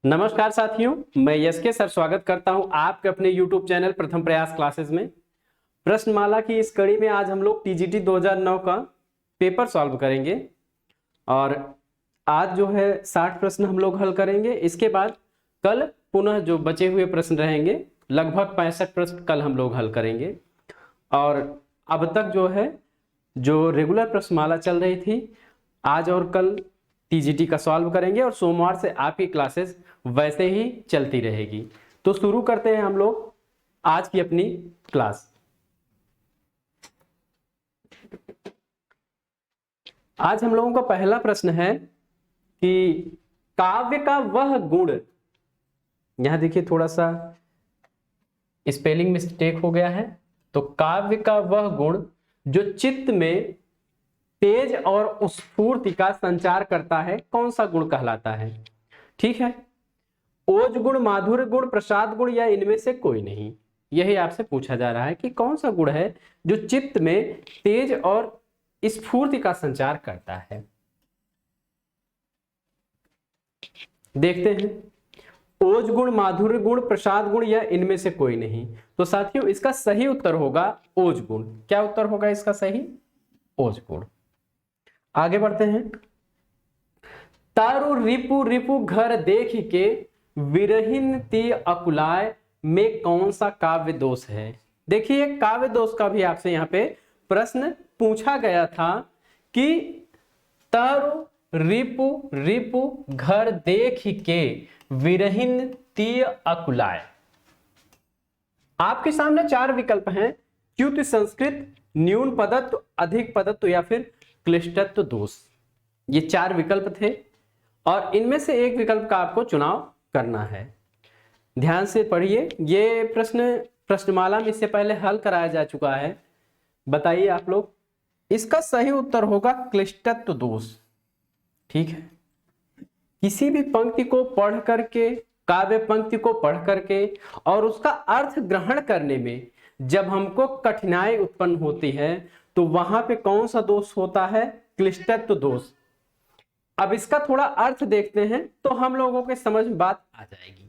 नमस्कार साथियों, मैं यस के सर स्वागत करता हूं आपके अपने YouTube चैनल प्रथम प्रयास क्लासेस में। प्रश्नमाला की इस कड़ी में आज हम लोग टीजीटी 2009 का पेपर सॉल्व करेंगे और आज जो है 60 प्रश्न हम लोग हल करेंगे। इसके बाद कल पुनः जो बचे हुए प्रश्न रहेंगे लगभग 65 प्रश्न कल हम लोग हल करेंगे। और अब तक जो रेगुलर प्रश्नमाला चल रही थी, आज और कल टीजीटी का सॉल्व करेंगे और सोमवार से आपकी क्लासेस वैसे ही चलती रहेगी। तो शुरू करते हैं हम लोग आज की अपनी क्लास। आज हम लोगों का पहला प्रश्न है कि काव्य का वह गुण, यहां देखिए थोड़ा सा स्पेलिंग मिस्टेक हो गया है। तो काव्य का वह गुण जो चित्त में तेज और स्फूर्ति का संचार करता है, कौन सा गुण कहलाता है? ठीक है, ओज गुण, माधुर्य गुण, प्रसाद गुण या इनमें से कोई नहीं। यही आपसे पूछा जा रहा है कि कौन सा गुण है जो चित्त में तेज और स्फूर्ति का संचार करता है। देखते हैं, ओज गुण, माधुर्य गुण, प्रसाद गुण या इनमें से कोई नहीं। तो साथियों इसका सही उत्तर होगा ओज गुण। क्या उत्तर होगा इसका सही? ओज गुण। आगे बढ़ते हैं। तारु रिपु रिपु घर देख के विरहिन ती अकुलाय में कौन सा काव्य दोष है? देखिए काव्य दोष का भी आपसे यहाँ पे प्रश्न पूछा गया था कि तारु रिपु रिपु घर देख के विरहिन ती अकुलाय। आपके सामने चार विकल्प हैं: च्युति संस्कृत, न्यून पदत्व, अधिक पदत्व या फिर क्लिष्टत्व दोष। ये चार विकल्प थे और इनमें से एक विकल्प का आपको चुनाव करना है। ध्यान से पढ़िए, ये प्रश्नमाला में इससे पहले हल कराया जा चुका है। बताइए आप लोग, इसका सही उत्तर होगा क्लिष्टत्व दोष। ठीक है, किसी भी पंक्ति को पढ़ करके, काव्य पंक्ति को पढ़ करके और उसका अर्थ ग्रहण करने में जब हमको कठिनाई उत्पन्न होती है तो वहां पे कौन सा दोष होता है? क्लिष्टत्व दोष। अब इसका थोड़ा अर्थ देखते हैं तो हम लोगों के समझ में बात आ जाएगी।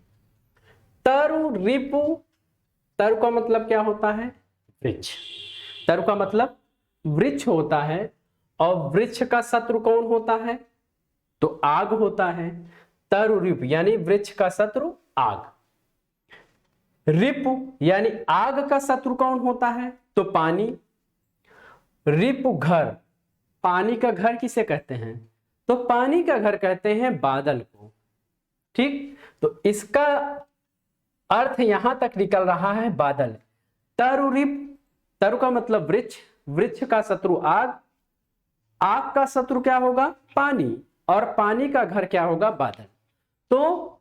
तरु रिपु, तरु का मतलब क्या होता है? वृक्ष। तरु का मतलब वृक्ष होता है और वृक्ष का शत्रु कौन होता है? तो आग होता है। तरु रिपु यानी वृक्ष का शत्रु आग। रिपु यानी आग का शत्रु कौन होता है? तो पानी। रिपु घर, पानी का घर किसे कहते हैं? तो पानी का घर कहते हैं बादल को। ठीक, तो इसका अर्थ यहां तक निकल रहा है बादल। तरु रिप, तरु का मतलब वृक्ष, वृक्ष का शत्रु आग, आग का शत्रु क्या होगा? पानी, और पानी का घर क्या होगा? बादल। तो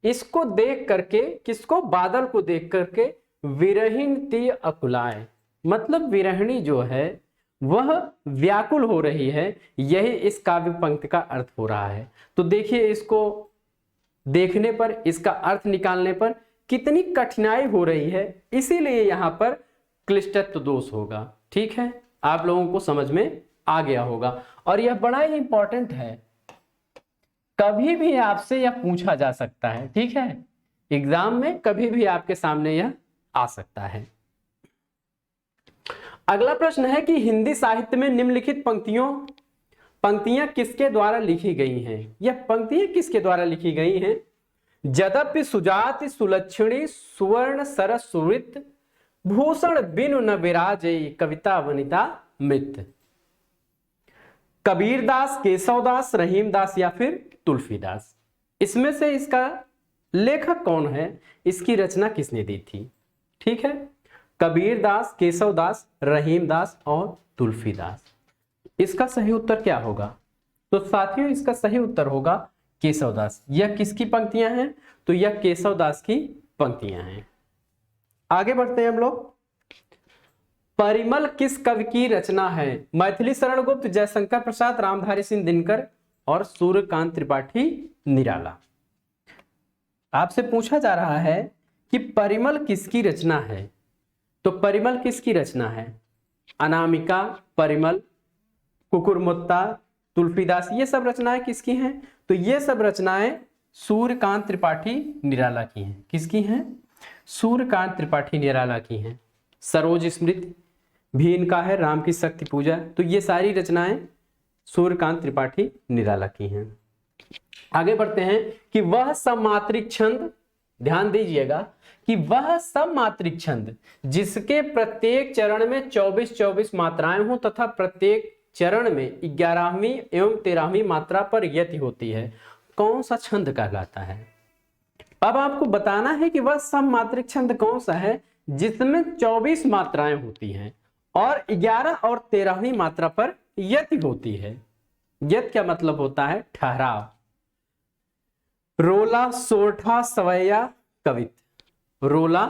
इसको देख करके, किसको? बादल को देख करके विरहिन ती अकुलाय, मतलब विरहिणी जो है वह व्याकुल हो रही है, यही इस काव्य पंक्ति का अर्थ हो रहा है। तो देखिए, इसको देखने पर, इसका अर्थ निकालने पर कितनी कठिनाई हो रही है, इसीलिए यहां पर क्लिष्टत्व दोष होगा। ठीक है, आप लोगों को समझ में आ गया होगा और यह बड़ा ही इंपॉर्टेंट है, कभी भी आपसे यह पूछा जा सकता है। ठीक है, एग्जाम में कभी भी आपके सामने यह आ सकता है। अगला प्रश्न है कि हिंदी साहित्य में निम्नलिखित पंक्तियां किसके द्वारा लिखी गई हैं? यह पंक्तियां किसके द्वारा लिखी गई हैं? यद्यपि सुजाति सुलक्षणी सुवर्ण सरस सुवृत भूषण बिनु न विराजय कविता वनिता मृत। कबीरदास, केशवदास, रहीमदास या फिर तुलसीदास। इसमें से इसका लेखक कौन है? इसकी रचना किसने दी थी? ठीक है, कबीरदास, केशवदास, रहीमदास और तुलसीदास। इसका सही उत्तर क्या होगा? तो साथियों इसका सही उत्तर होगा केशवदास। यह किसकी पंक्तियां हैं? तो यह केशवदास की पंक्तियां हैं। आगे बढ़ते हैं हम लोग। परिमल किस कवि की रचना है? मैथिली शरण गुप्त, जयशंकर प्रसाद, रामधारी सिंह दिनकर और सूर्यकांत त्रिपाठी निराला। आपसे पूछा जा रहा है कि परिमल किसकी रचना है? तो परिमल किसकी रचना है? अनामिका, परिमल, कुकुरमुत्ता, तुलसीदास, ये सब रचनाएं किसकी हैं? तो ये सब रचनाएं सूर्यकांत त्रिपाठी निराला की हैं। किसकी हैं? सूर्यकांत त्रिपाठी निराला की हैं। सरोज स्मृति भी इनका है, राम की शक्ति पूजा। तो ये सारी रचनाएं सूर्यकांत त्रिपाठी निराला की हैं। आगे बढ़ते हैं कि वह सममात्रिक छंद, ध्यान दीजिएगा कि वह सममात्रिक छंद जिसके प्रत्येक चरण में 24-24 मात्राएं हो तथा प्रत्येक चरण में 11वीं एवं 13वीं मात्रा पर यति होती है, कौन सा छंद कहलाता है? अब आपको बताना है कि वह सममात्रिक छंद कौन सा है जिसमें 24 मात्राएं होती हैं और 11 और 13वीं मात्रा पर यति होती है। यत क्या मतलब होता है? ठहराव। रोला, सोरठा, सवैया, कवित। रोला,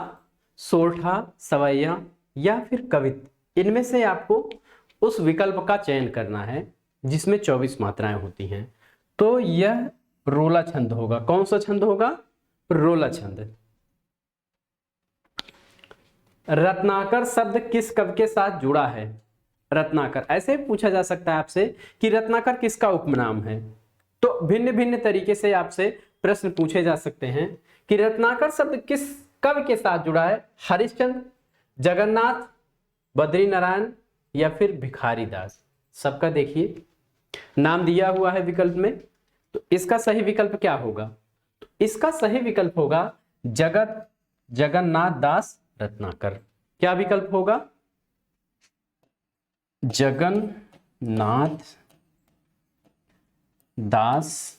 सोरठा, सवैया या फिर कवित, इनमें से आपको उस विकल्प का चयन करना है जिसमें 24 मात्राएं होती हैं। तो यह रोला छंद होगा। कौन सा छंद होगा? रोला छंद। रत्नाकर शब्द किस कवि के साथ जुड़ा है? रत्नाकर, ऐसे पूछा जा सकता है आपसे कि रत्नाकर किसका उपनाम है। तो भिन्न भिन्न तरीके से आपसे प्रश्न पूछे जा सकते हैं कि रत्नाकर शब्द किस कवि के साथ जुड़ा है? हरिश्चंद्र, जगन्नाथ, बद्री नारायण या फिर भिखारी दास। सबका देखिए नाम दिया हुआ है विकल्प में। तो इसका सही विकल्प क्या होगा? तो इसका सही विकल्प होगा जगन्नाथ दास रत्नाकर। क्या विकल्प होगा? जगन्नाथ दास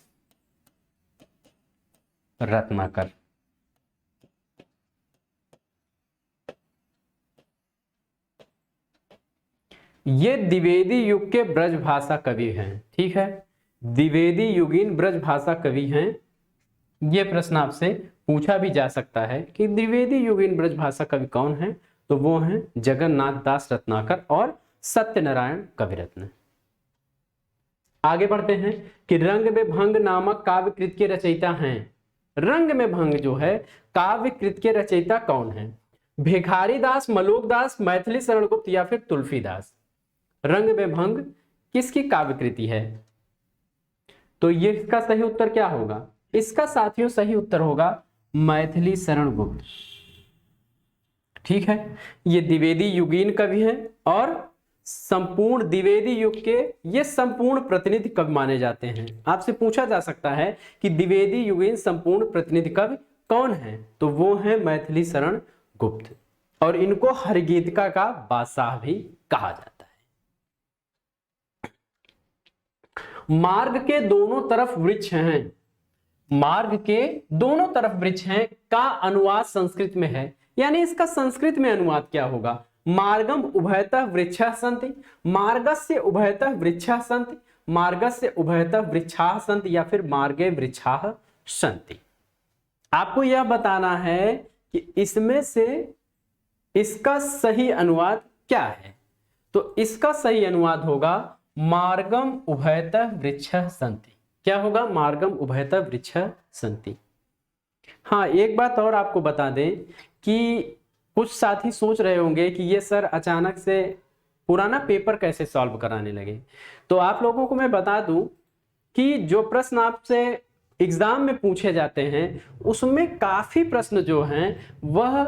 रत्नाकर। ये द्विवेदी युग के ब्रजभाषा कवि हैं। ठीक है, द्विवेदी युगीन ब्रजभाषा कवि हैं। ये प्रश्न आपसे पूछा भी जा सकता है कि द्विवेदी युगीन ब्रजभाषा कवि कौन है? तो वो हैं जगन्नाथ दास रत्नाकर और सत्यनारायण कविरत्न। आगे बढ़ते हैं कि रंग में भंग नामक काव्य कृत के रचयिता हैं। रंग में भंग जो है काव्य कृत के रचयिता कौन है? भिखारी दास, मलोक दास, मैथिली शरण गुप्त या फिर तुलसीदास। रंग में भंग किसकी काव्य कृति है? तो ये इसका सही उत्तर क्या होगा? इसका साथियों सही उत्तर होगा मैथिली शरण गुप्त। ठीक है, ये द्विवेदी युगीन कवि हैं और संपूर्ण द्विवेदी युग के ये संपूर्ण प्रतिनिधि कवि माने जाते हैं। आपसे पूछा जा सकता है कि द्विवेदी युगीन संपूर्ण प्रतिनिधि कवि कौन है? तो वो है मैथिली शरण गुप्त और इनको हरिगीतिका का बादशाह भी कहा जाता है। मार्ग के दोनों तरफ वृक्ष हैं। मार्ग के दोनों तरफ वृक्ष हैं का अनुवाद संस्कृत में है, यानी इसका संस्कृत में अनुवाद क्या होगा? मार्गम उभयतः वृक्षाः सन्ति, मार्गस्य उभयतः वृक्षाः सन्ति, मार्गस्य उभयतः वृक्षाः सन्ति या फिर मार्गे वृक्षाः सन्ति। आपको यह बताना है कि इसमें से इसका सही अनुवाद क्या है। तो इसका सही अनुवाद होगा मार्गम उभयतः वृक्षाः सन्ति। क्या होगा? मार्गम उभयतः वृक्षाः सन्ति। हाँ, एक बात और आपको बता दें कि कुछ साथी सोच रहे होंगे कि ये सर अचानक से पुराना पेपर कैसे सॉल्व कराने लगे। तो आप लोगों को मैं बता दूं कि जो प्रश्न आपसे एग्जाम में पूछे जाते हैं उसमें काफी प्रश्न जो हैं वह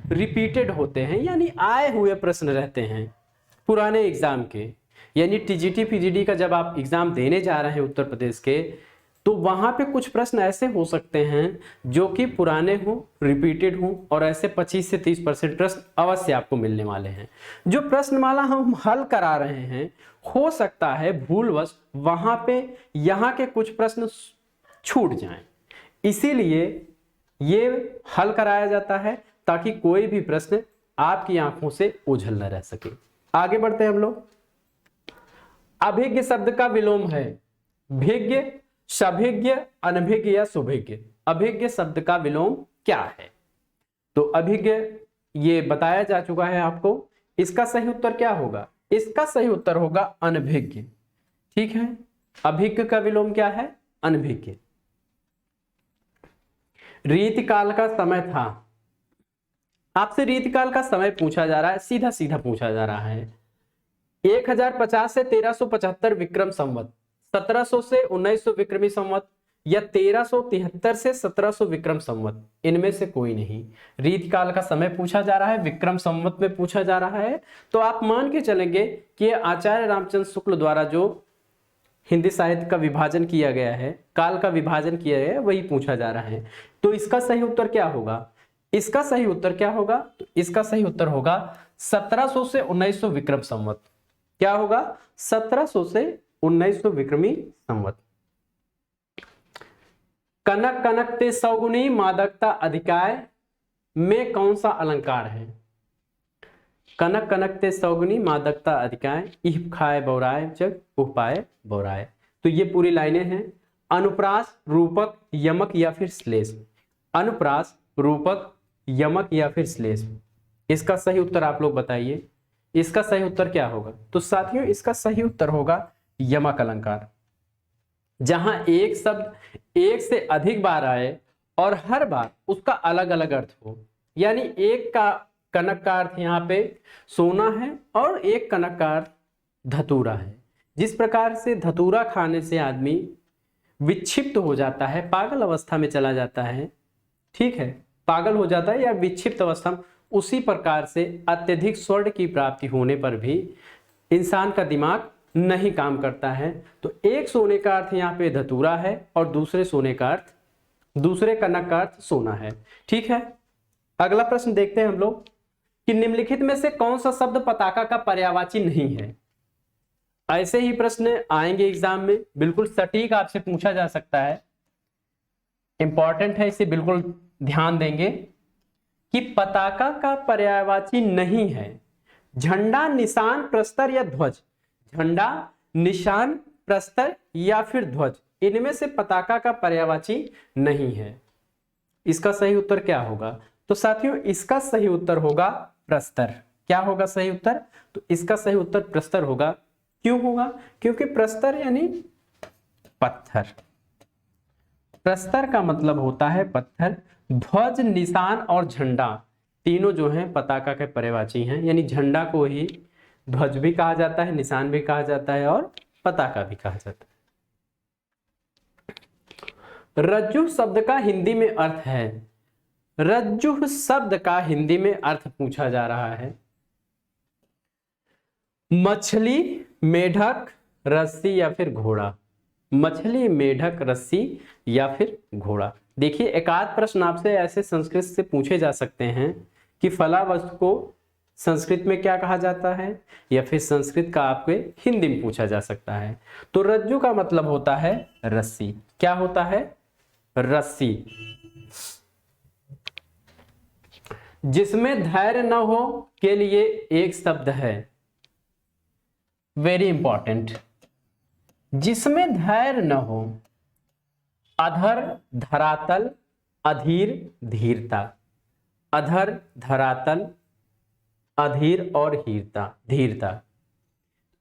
रिपीटेड होते हैं, यानी आए हुए प्रश्न रहते हैं पुराने एग्जाम के। यानी टीजीटी पीजीडी का जब आप एग्जाम देने जा रहे हैं उत्तर प्रदेश के, तो वहां पे कुछ प्रश्न ऐसे हो सकते हैं जो कि पुराने हो, रिपीटेड हो, और ऐसे 25 से 30% प्रश्न अवश्य आपको मिलने वाले हैं। जो प्रश्नमाला हम हल करा रहे हैं हो सकता है भूलवश वहां पे यहाँ के कुछ प्रश्न छूट जाएं, इसीलिए ये हल कराया जाता है ताकि कोई भी प्रश्न आपकी आंखों से ओझल न रह सके। आगे बढ़ते हैं हम लोग। अभिज्ञ शब्द का विलोम है भिज्ञ, सभिज्ञ, अनभिज्ञ या सुभिज्ञ। अभिज्ञ शब्द का विलोम क्या है? तो अभिज्ञ ये बताया जा चुका है आपको। इसका सही उत्तर क्या होगा? इसका सही उत्तर होगा अनभिज्ञ। ठीक है, अभिज्ञ का विलोम क्या है? अनभिज्ञ। रीतिकाल का समय था। आपसे रीतिकाल का समय पूछा जा रहा है, सीधा सीधा पूछा जा रहा है। 1050 से 1375 विक्रम संवत, 1700 से 1900 विक्रमी संवत, या 1373 से 1700 विक्रम संवत, इनमें से कोई नहीं। रीतिकाल का समय पूछा जा रहा है, विक्रम संवत में पूछा जा रहा है, तो आप मान के चलेंगे कि ये आचार्य रामचंद्र शुक्ल द्वारा जो हिंदी साहित्य का विभाजन किया गया है, काल का विभाजन किया गया है, वही पूछा जा रहा है। तो इसका सही उत्तर क्या होगा? इसका सही उत्तर क्या होगा? तो इसका सही उत्तर होगा 1700 से 1900 विक्रम संवत। क्या होगा? 1700 से 1900 विक्रमी संवत। कनक कनक ते सौगुनी मादकता अधिकाय में कौन सा अलंकार है? कनक कनक ते सौगुनी मादकता अधिकाय, इह खाए बौराय जग उपाय बौराय। तो ये पूरी लाइनें हैं। अनुप्रास, रूपक, यमक या फिर श्लेष। अनुप्रास, रूपक, यमक या फिर श्लेष। इसका सही उत्तर आप लोग बताइए, इसका सही उत्तर क्या होगा? तो साथियों इसका सही उत्तर होगा यमक अलंकार। जहां एक शब्द एक से अधिक बार आए और हर बार उसका अलग अलग अर्थ हो, यानी एक का कनक का अर्थ यहाँ पे सोना है और एक कनक का अर्थ धतूरा है। जिस प्रकार से धतूरा खाने से आदमी विक्षिप्त हो जाता है, पागल अवस्था में चला जाता है, ठीक है, पागल हो जाता है या विक्षिप्त अवस्था में, उसी प्रकार से अत्यधिक स्वर्ण की प्राप्ति होने पर भी इंसान का दिमाग नहीं काम करता है। तो एक सोने का अर्थ यहाँ पे धतूरा है और दूसरे सोने का अर्थ, दूसरे कनक का अर्थ सोना है। ठीक है, अगला प्रश्न देखते हैं हम लोग कि निम्नलिखित में से कौन सा शब्द पताका का पर्यायवाची नहीं है? ऐसे ही प्रश्न आएंगे एग्जाम में, बिल्कुल सटीक आपसे पूछा जा सकता है, इंपॉर्टेंट है, इसे बिल्कुल ध्यान देंगे कि पताका का पर्यायवाची नहीं है झंडा, निशान, प्रस्तर या ध्वज। झंडा, निशान, प्रस्तर या फिर ध्वज, इनमें से पताका का पर्यायवाची नहीं है। इसका सही उत्तर क्या होगा? तो साथियों इसका सही उत्तर होगा प्रस्तर। क्या होगा सही उत्तर? तो इसका सही उत्तर प्रस्तर होगा। क्यों होगा? क्योंकि प्रस्तर यानी पत्थर, प्रस्तर का मतलब होता है पत्थर। ध्वज, निशान और झंडा तीनों जो हैं पताका के पर्यायवाची हैं, यानी झंडा को ही ध्वज भी कहा जाता है, निशान भी कहा जाता है और पताका भी कहा जाता है। रज्जु शब्द का हिंदी में अर्थ है। रज्जु शब्द का हिंदी में अर्थ पूछा जा रहा है। मछली, मेढक, रस्सी या फिर घोड़ा। मछली, मेढक, रस्सी या फिर घोड़ा। देखिए एकाध प्रश्न आपसे ऐसे संस्कृत से पूछे जा सकते हैं कि फला वस्तु को संस्कृत में क्या कहा जाता है, या फिर संस्कृत का आपके हिंदी में पूछा जा सकता है। तो रज्जु का मतलब होता है रस्सी। क्या होता है? रस्सी। जिसमें धैर्य न हो के लिए एक शब्द है, वेरी इंपॉर्टेंट। जिसमें धैर्य न हो, अधर, धरातल, अधीर, धीरता। अधर, धरातल, अधीर और धीरता।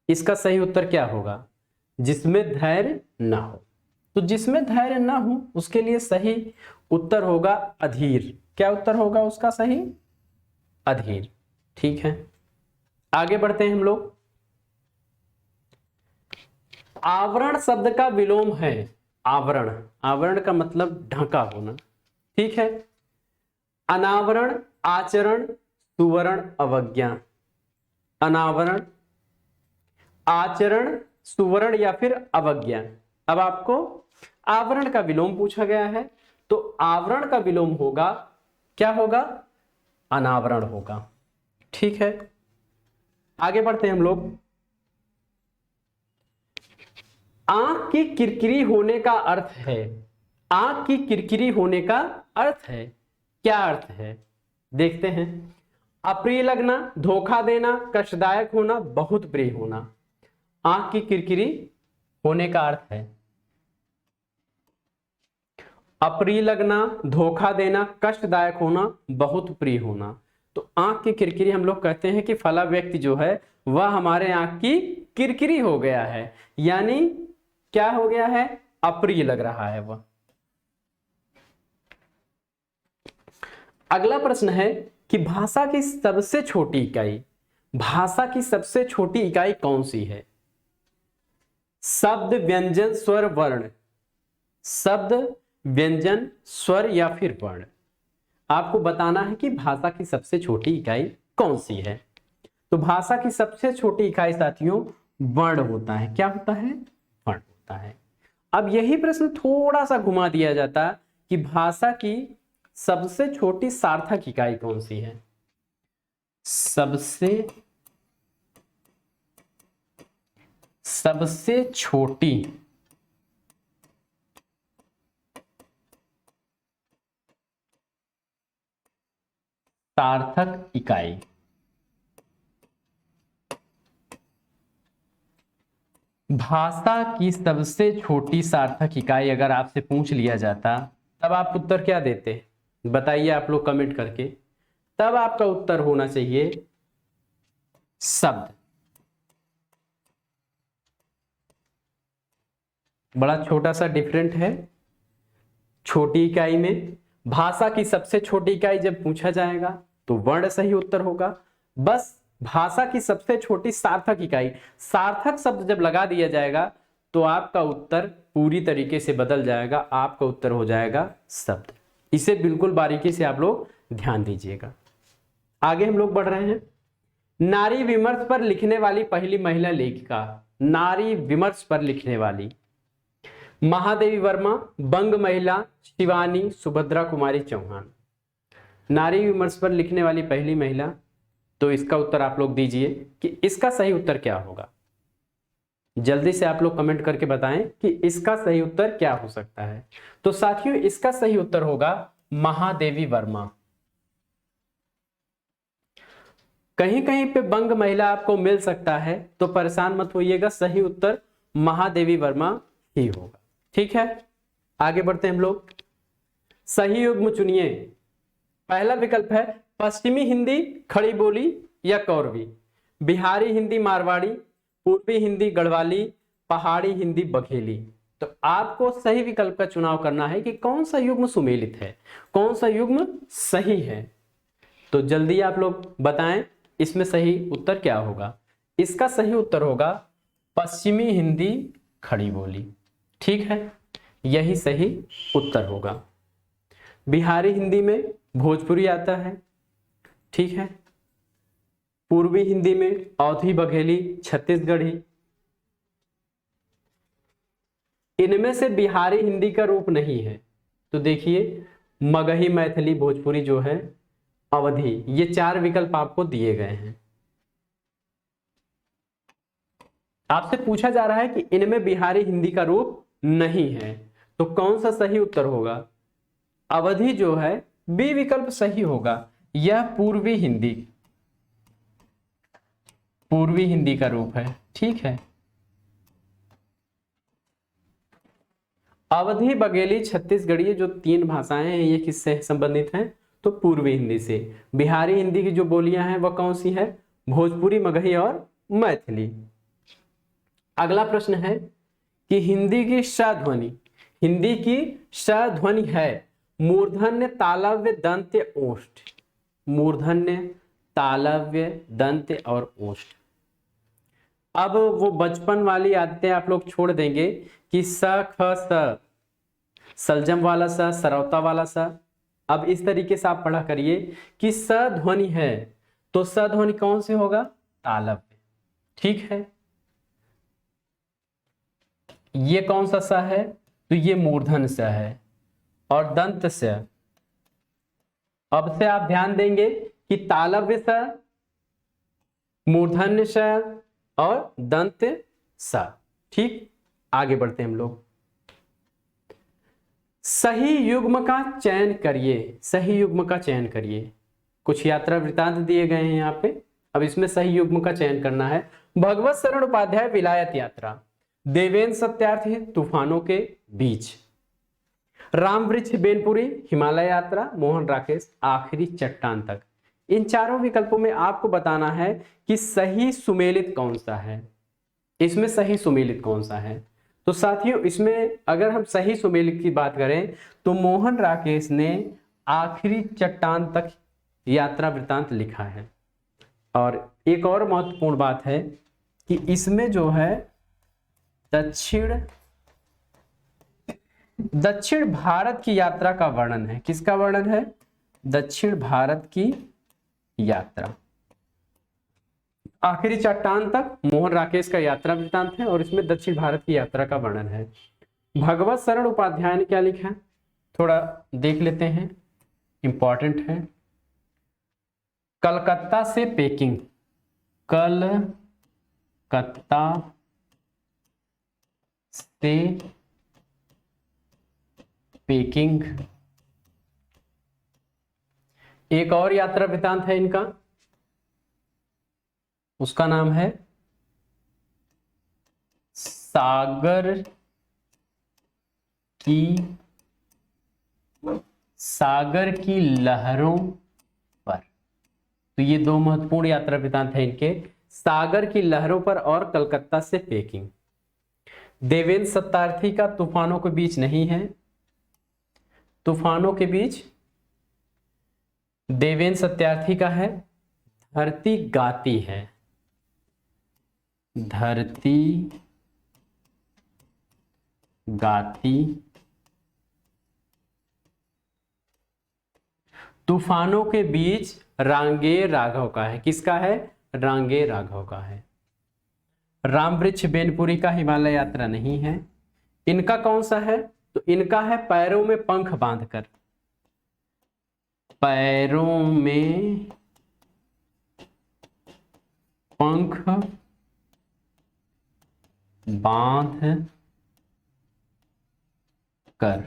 इसका सही उत्तर क्या होगा? जिसमें धैर्य न हो। तो जिसमें धैर्य न हो उसके लिए सही उत्तर होगा अधीर। क्या उत्तर होगा उसका सही? अधीर। ठीक है, आगे बढ़ते हैं हम लोग। आवरण शब्द का विलोम है आवरण। आवरण का मतलब ढका होना। ठीक है, अनावरण, आचरण, सुवर्ण, अवज्ञा। अनावरण, आचरण, सुवर्ण या फिर अवज्ञा। अब आपको आवरण का विलोम पूछा गया है, तो आवरण का विलोम होगा, क्या होगा? अनावरण होगा। ठीक है, आगे बढ़ते हैं हम लोग। आंख की किरकिरी होने का अर्थ है। आंख की किरकिरी होने का अर्थ है, क्या अर्थ है? देखते हैं। अप्रिय लगना, धोखा देना, कष्टदायक होना, बहुत प्रिय होना। आंख की किरकिरी होने का अर्थ है अप्रिय लगना, धोखा देना, कष्टदायक होना, बहुत प्रिय होना। तो आंख की किरकिरी हम लोग कहते हैं कि फला व्यक्ति जो है वह हमारे आंख की किरकिरी हो गया है, यानी क्या हो गया है? अप्रिय लग रहा है वह। अगला प्रश्न है कि भाषा की सबसे छोटी इकाई, भाषा की सबसे छोटी इकाई कौन सी है? शब्द, व्यंजन, स्वर, वर्ण। शब्द, व्यंजन, स्वर या फिर वर्ण। आपको बताना है कि भाषा की सबसे छोटी इकाई कौन सी है। तो भाषा की सबसे छोटी इकाई साथियों वर्ण होता है। क्या होता है? वर्ण होता है। अब यही प्रश्न थोड़ा सा घुमा दिया जाता कि भाषा की सबसे छोटी सार्थक इकाई कौन सी है। सबसे छोटी सार्थक इकाई। भाषा की सबसे छोटी सार्थक इकाई अगर आपसे पूछ लिया जाता तब आप उत्तर क्या देते? बताइए आप लोग कमेंट करके। तब आपका उत्तर होना चाहिए शब्द। बड़ा छोटा सा डिफरेंट है। छोटी इकाई में भाषा की सबसे छोटी इकाई जब पूछा जाएगा तो वर्ण सही उत्तर होगा। बस भाषा की सबसे छोटी सार्थक इकाई, सार्थक शब्द जब लगा दिया जाएगा तो आपका उत्तर पूरी तरीके से बदल जाएगा। आपका उत्तर हो जाएगा शब्द। इसे बिल्कुल बारीकी से आप लोग ध्यान दीजिएगा। आगे हम लोग बढ़ रहे हैं। नारी विमर्श पर लिखने वाली पहली महिला लेखिका। नारी विमर्श पर लिखने वाली महादेवी वर्मा, बंग महिला, शिवानी, सुभद्रा कुमारी चौहान। नारी विमर्श पर लिखने वाली पहली महिला। तो इसका उत्तर आप लोग दीजिए कि इसका सही उत्तर क्या होगा। जल्दी से आप लोग कमेंट करके बताएं कि इसका सही उत्तर क्या हो सकता है। तो साथियों इसका सही उत्तर होगा महादेवी वर्मा। कहीं कहीं पे बंग महिला आपको मिल सकता है तो परेशान मत होइएगा, सही उत्तर महादेवी वर्मा ही होगा। ठीक है, आगे बढ़ते हैं हम लोग। सही युग्म चुनिए। पहला विकल्प है पश्चिमी हिंदी खड़ी बोली या कौरवी, बिहारी हिंदी मारवाड़ी, पूर्वी हिंदी गढ़वाली, पहाड़ी हिंदी बघेली। तो आपको सही विकल्प का चुनाव करना है कि कौन सा युग्म सुमेलित है, कौन सा युग्म सही है। तो जल्दी आप लोग बताएं इसमें सही उत्तर क्या होगा। इसका सही उत्तर होगा पश्चिमी हिंदी खड़ी बोली। ठीक है, यही सही उत्तर होगा। बिहारी हिंदी में भोजपुरी आता है। ठीक है, पूर्वी हिंदी में अवधी बघेली छत्तीसगढ़ी। इनमें से बिहारी हिंदी का रूप नहीं है। तो देखिए मगही, मैथिली, भोजपुरी जो है, अवधी, ये 4 विकल्प आपको दिए गए हैं। आपसे पूछा जा रहा है कि इनमें बिहारी हिंदी का रूप नहीं है तो कौन सा सही उत्तर होगा। अवधी जो है बी विकल्प सही होगा। यह पूर्वी हिंदी का रूप है। ठीक है, अवधी बघेली छत्तीसगढ़ी जो 3 भाषाएं हैं ये किससे संबंधित हैं? तो पूर्वी हिंदी से। बिहारी हिंदी की जो बोलियां हैं वह कौन सी है? भोजपुरी, मगही और मैथिली। अगला प्रश्न है कि हिंदी की श ध्वनि है मूर्धन्य, तालव्य, दंत्य, ओष्ठ। मूर्धन्य, तालव्य, दंत्य और ओष्ठ। अब वो बचपन वाली आदतें आप लोग छोड़ देंगे कि स, ख, स, सलजम वाला स, सरौता वाला स। अब इस तरीके से आप पढ़ा करिए कि स ध्वनि है तो स ध्वनि कौन से होगा? तालव्य। ठीक है, ये कौन सा स है? तो ये मूर्धन स है। और दंत स, अब से आप ध्यान देंगे कि तालव्य स, मूर्धन्य स और दंत स। ठीक, आगे बढ़ते हैं हम लोग। सही युग्म का चयन करिए। सही युग्म का चयन करिए। कुछ यात्रा वृत्तांत दिए गए हैं यहाँ पे। अब इसमें सही युग्म का चयन करना है। भगवत शरण उपाध्याय विलायत यात्रा, देवेंद्र सत्यार्थी तूफानों के बीच, रामवृक्ष बेनपुरी हिमालय यात्रा, मोहन राकेश आखिरी चट्टान तक। इन चारों विकल्पों में आपको बताना है कि सही सुमेलित कौन सा है। इसमें सही सुमेलित कौन सा है? तो साथियों इसमें अगर हम सही सुमेलित की बात करें तो मोहन राकेश ने आखिरी चट्टान तक यात्रा वृत्तांत लिखा है। और एक और महत्वपूर्ण बात है कि इसमें जो है दक्षिण दक्षिण भारत की यात्रा का वर्णन है। किसका वर्णन है? दक्षिण भारत की यात्रा। आखिरी चट्टान तक मोहन राकेश का यात्रा वृत्तांत है और इसमें दक्षिण भारत की यात्रा का वर्णन है। भगवत शरण उपाध्याय ने क्या लिखा है, थोड़ा देख लेते हैं, इंपॉर्टेंट है। कलकत्ता से पेकिंग, कलकत्ता से पेकिंग। एक और यात्रा वृत्तांत है इनका, उसका नाम है सागर की लहरों पर। तो ये दो महत्वपूर्ण यात्रा वृत्तांत है इनके, सागर की लहरों पर और कलकत्ता से पेकिंग। देवेंद्र सत्यार्थी का तूफानों के बीच नहीं है, तूफानों के बीच देवेंद्र सत्यार्थी का है धरती गाती है, धरती गाती। तूफानों के बीच रांगेर राघव का है। किसका है? रांगेर राघव का है। रामवृक्ष बेनपुरी का हिमालय यात्रा नहीं है। इनका कौन सा है? तो इनका है पैरों में पंख बांधकर, पैरों में पंख बांध कर,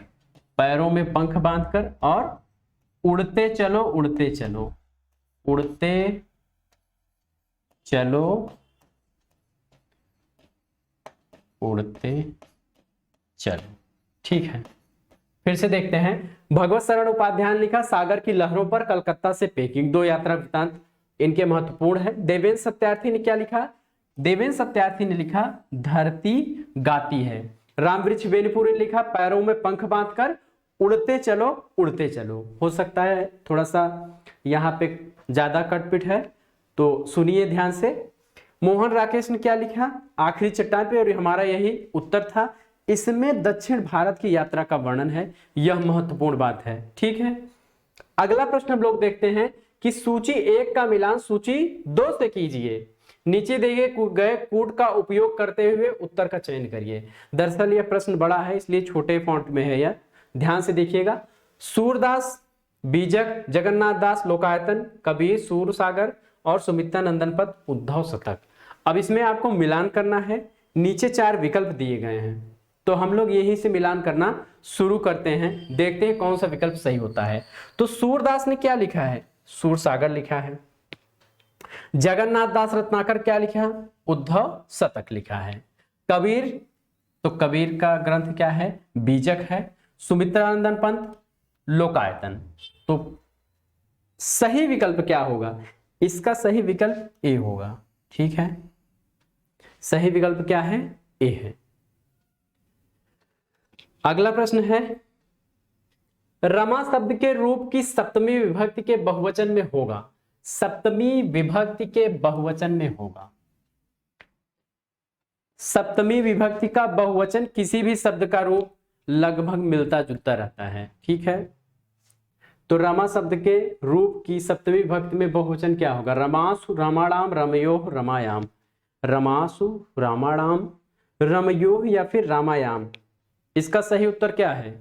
पैरों में पंख बांधकर और उड़ते चलो उड़ते चलो, उड़ते चलो उड़ते चलो। ठीक है, फिर से देखते हैं। भगवत शरण उपाध्याय ने लिखा सागर की लहरों पर कलकत्ता से पेकिंग, दो यात्रा वृत्तांत इनके महत्वपूर्ण है। देवेंद्र सत्यार्थी ने क्या लिखा? देवेंद्र सत्यार्थी ने लिखा धरती गाती है। रामवृक्ष बेनपुरी ने लिखा पैरों में पंख बांधकर उड़ते चलो उड़ते चलो। हो सकता है थोड़ा सा यहाँ पे ज्यादा कटपिट है, तो सुनिए ध्यान से। मोहन राकेश ने क्या लिखा आखिरी चट्टान पे, और हमारा यही उत्तर था। इसमें दक्षिण भारत की यात्रा का वर्णन है, यह महत्वपूर्ण बात है। ठीक है, अगला प्रश्न हम लोग देखते हैं कि सूची 1 का मिलान सूची 2 से कीजिए। नीचे दिए गए कूट का उपयोग करते हुए उत्तर का चयन करिए। दरअसल यह प्रश्न बड़ा है इसलिए छोटे फॉन्ट में है, यह ध्यान से देखिएगा। सूरदास, बीजक, जगन्नाथ दास, लोकायतन, कबीर, सूरसागर और सुमित्रा नंदन पद, उद्धव शतक। अब इसमें आपको मिलान करना है। नीचे 4 विकल्प दिए गए हैं, तो हम लोग यहीं से मिलान करना शुरू करते हैं, देखते हैं कौन सा विकल्प सही होता है। तो सूरदास ने क्या लिखा है? सूरसागर लिखा है। जगन्नाथ दास रत्नाकर क्या लिखा? उद्धव शतक लिखा है। कबीर, तो कबीर का ग्रंथ क्या है? बीजक है। सुमित्रानंदन पंत, लोकायतन। तो सही विकल्प क्या होगा? इसका सही विकल्प ए होगा। ठीक है, सही विकल्प क्या है? ए है। अगला प्रश्न है, रमा शब्द के रूप की सप्तमी विभक्ति के बहुवचन में होगा। सप्तमी विभक्ति के बहुवचन में होगा। सप्तमी विभक्ति का बहुवचन किसी भी शब्द का रूप लगभग मिलता जुलता रहता है। ठीक है, तो रमा शब्द के रूप की सप्तमी विभक्ति में बहुवचन क्या होगा? रमासु रामाणाम रमयोः रमायाम, रमासु रामाणाम रमयोः या फिर रामायाम। इसका सही उत्तर क्या है?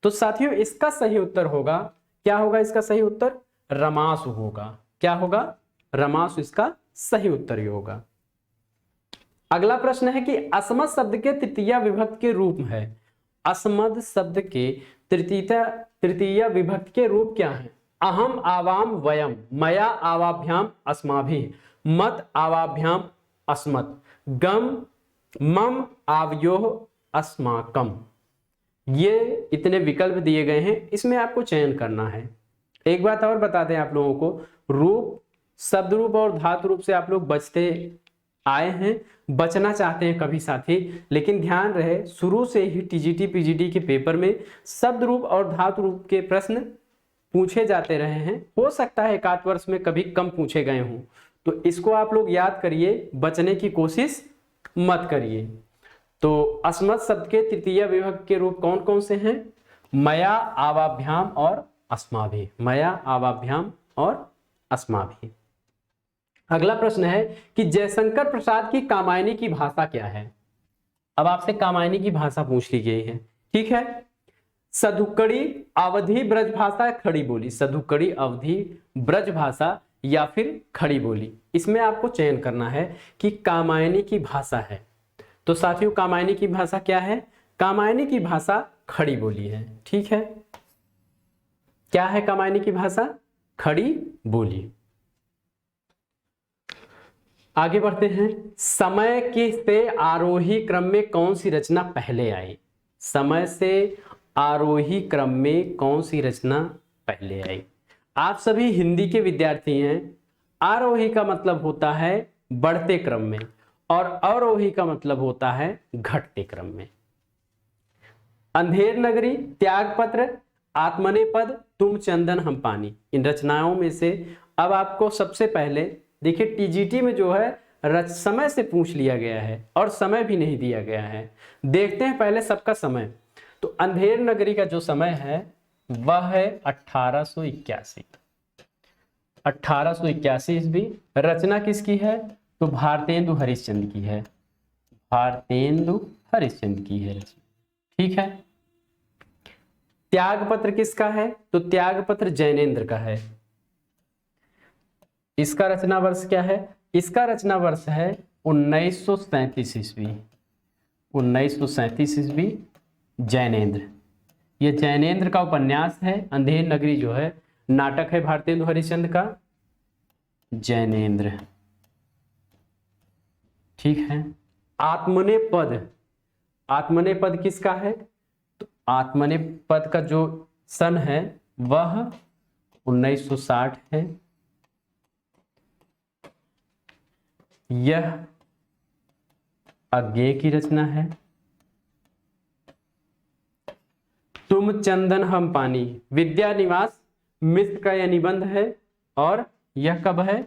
तो साथियों इसका सही उत्तर होगा, क्या होगा इसका सही उत्तर? रमासु होगा। क्या होगा? रमासु इसका सही उत्तर ही होगा। अगला प्रश्न है कि अस्मद शब्द के तृतीया विभक्ति के रूप है। अस्मद शब्द के तृतीय विभक्ति के रूप क्या है? अहम आवाम वयम, मया आवाभ्याम अस्माभिः, मत आवाभ्याम अस्मत्, गम मम आवयोः अस्माकम। ये इतने विकल्प दिए गए हैं, इसमें आपको चयन करना है। एक बात और बता दें आप लोगों को, रूप, शब्द रूप और धातु रूप से आप लोग बचते आए हैं, बचना चाहते हैं कभी साथी, लेकिन ध्यान रहे शुरू से ही टीजीटी पीजीटी के पेपर में शब्द रूप और धातु रूप के प्रश्न पूछे जाते रहे हैं। हो सकता है 1 वर्ष में कभी कम पूछे गए हों, तो इसको आप लोग याद करिए, बचने की कोशिश मत करिए। तो अस्मत् शब्द के तृतीय विभक्ति के रूप कौन कौन से हैं? मया, आवाभ्याम और अस्माभि। मया, आवाभ्याम और अस्माभि। अगला प्रश्न है कि जयशंकर प्रसाद की कामायनी की भाषा क्या है? अब आपसे कामायनी की भाषा पूछ ली गई है, ठीक है। सधुकड़ी, अवधि, ब्रज भाषा, खड़ी बोली। सधुकड़ी, अवधि, ब्रज भाषा या फिर खड़ी बोली, इसमें आपको चयन करना है कि कामायनी की भाषा है। तो साथियों, कामायनी की भाषा क्या है? कामायनी की भाषा खड़ी बोली है, ठीक है। क्या है कामायनी की भाषा? खड़ी बोली। आगे बढ़ते हैं। समय के से आरोही क्रम में कौन सी रचना पहले आई? समय से आरोही क्रम में कौन सी रचना पहले आई? आप सभी हिंदी के विद्यार्थी हैं। आरोही का मतलब होता है बढ़ते क्रम में और अवरोही का मतलब होता है घटते क्रम में। अंधेर नगरी, त्यागपत्र, आत्मनेपद, तुम चंदन हम पानी, इन रचनाओं में से अब आपको सबसे पहले देखिए, टीजीटी में जो है समय से पूछ लिया गया है और समय भी नहीं दिया गया है। देखते हैं पहले सबका समय। तो अंधेर नगरी का जो समय है वह है 1881। 1881 ईस्वी। रचना किसकी है? तो भारतेंदु हरिश्चंद्र की है। भारतेंदु हरिश्चंद्र की है रचना, ठीक है। त्यागपत्र किसका है? तो त्यागपत्र जैनेन्द्र का है। इसका रचना वर्ष क्या है? इसका रचना वर्ष है 1937 ईस्वी। 1937 ईस्वी, जैनेन्द्र। ये जैनेन्द्र का उपन्यास है। अंधेर नगरी जो है नाटक है भारतेंदु हरिश्चंद्र का। जैनेन्द्र, ठीक है। आत्मनेपद, आत्मनेपद किसका है? तो आत्मनेपद का जो सन है वह 1960 है। यह अज्ञेय की रचना है। तुम चंदन हम पानी, विद्यानिवास मिश्र का यह निबंध है और यह कब है?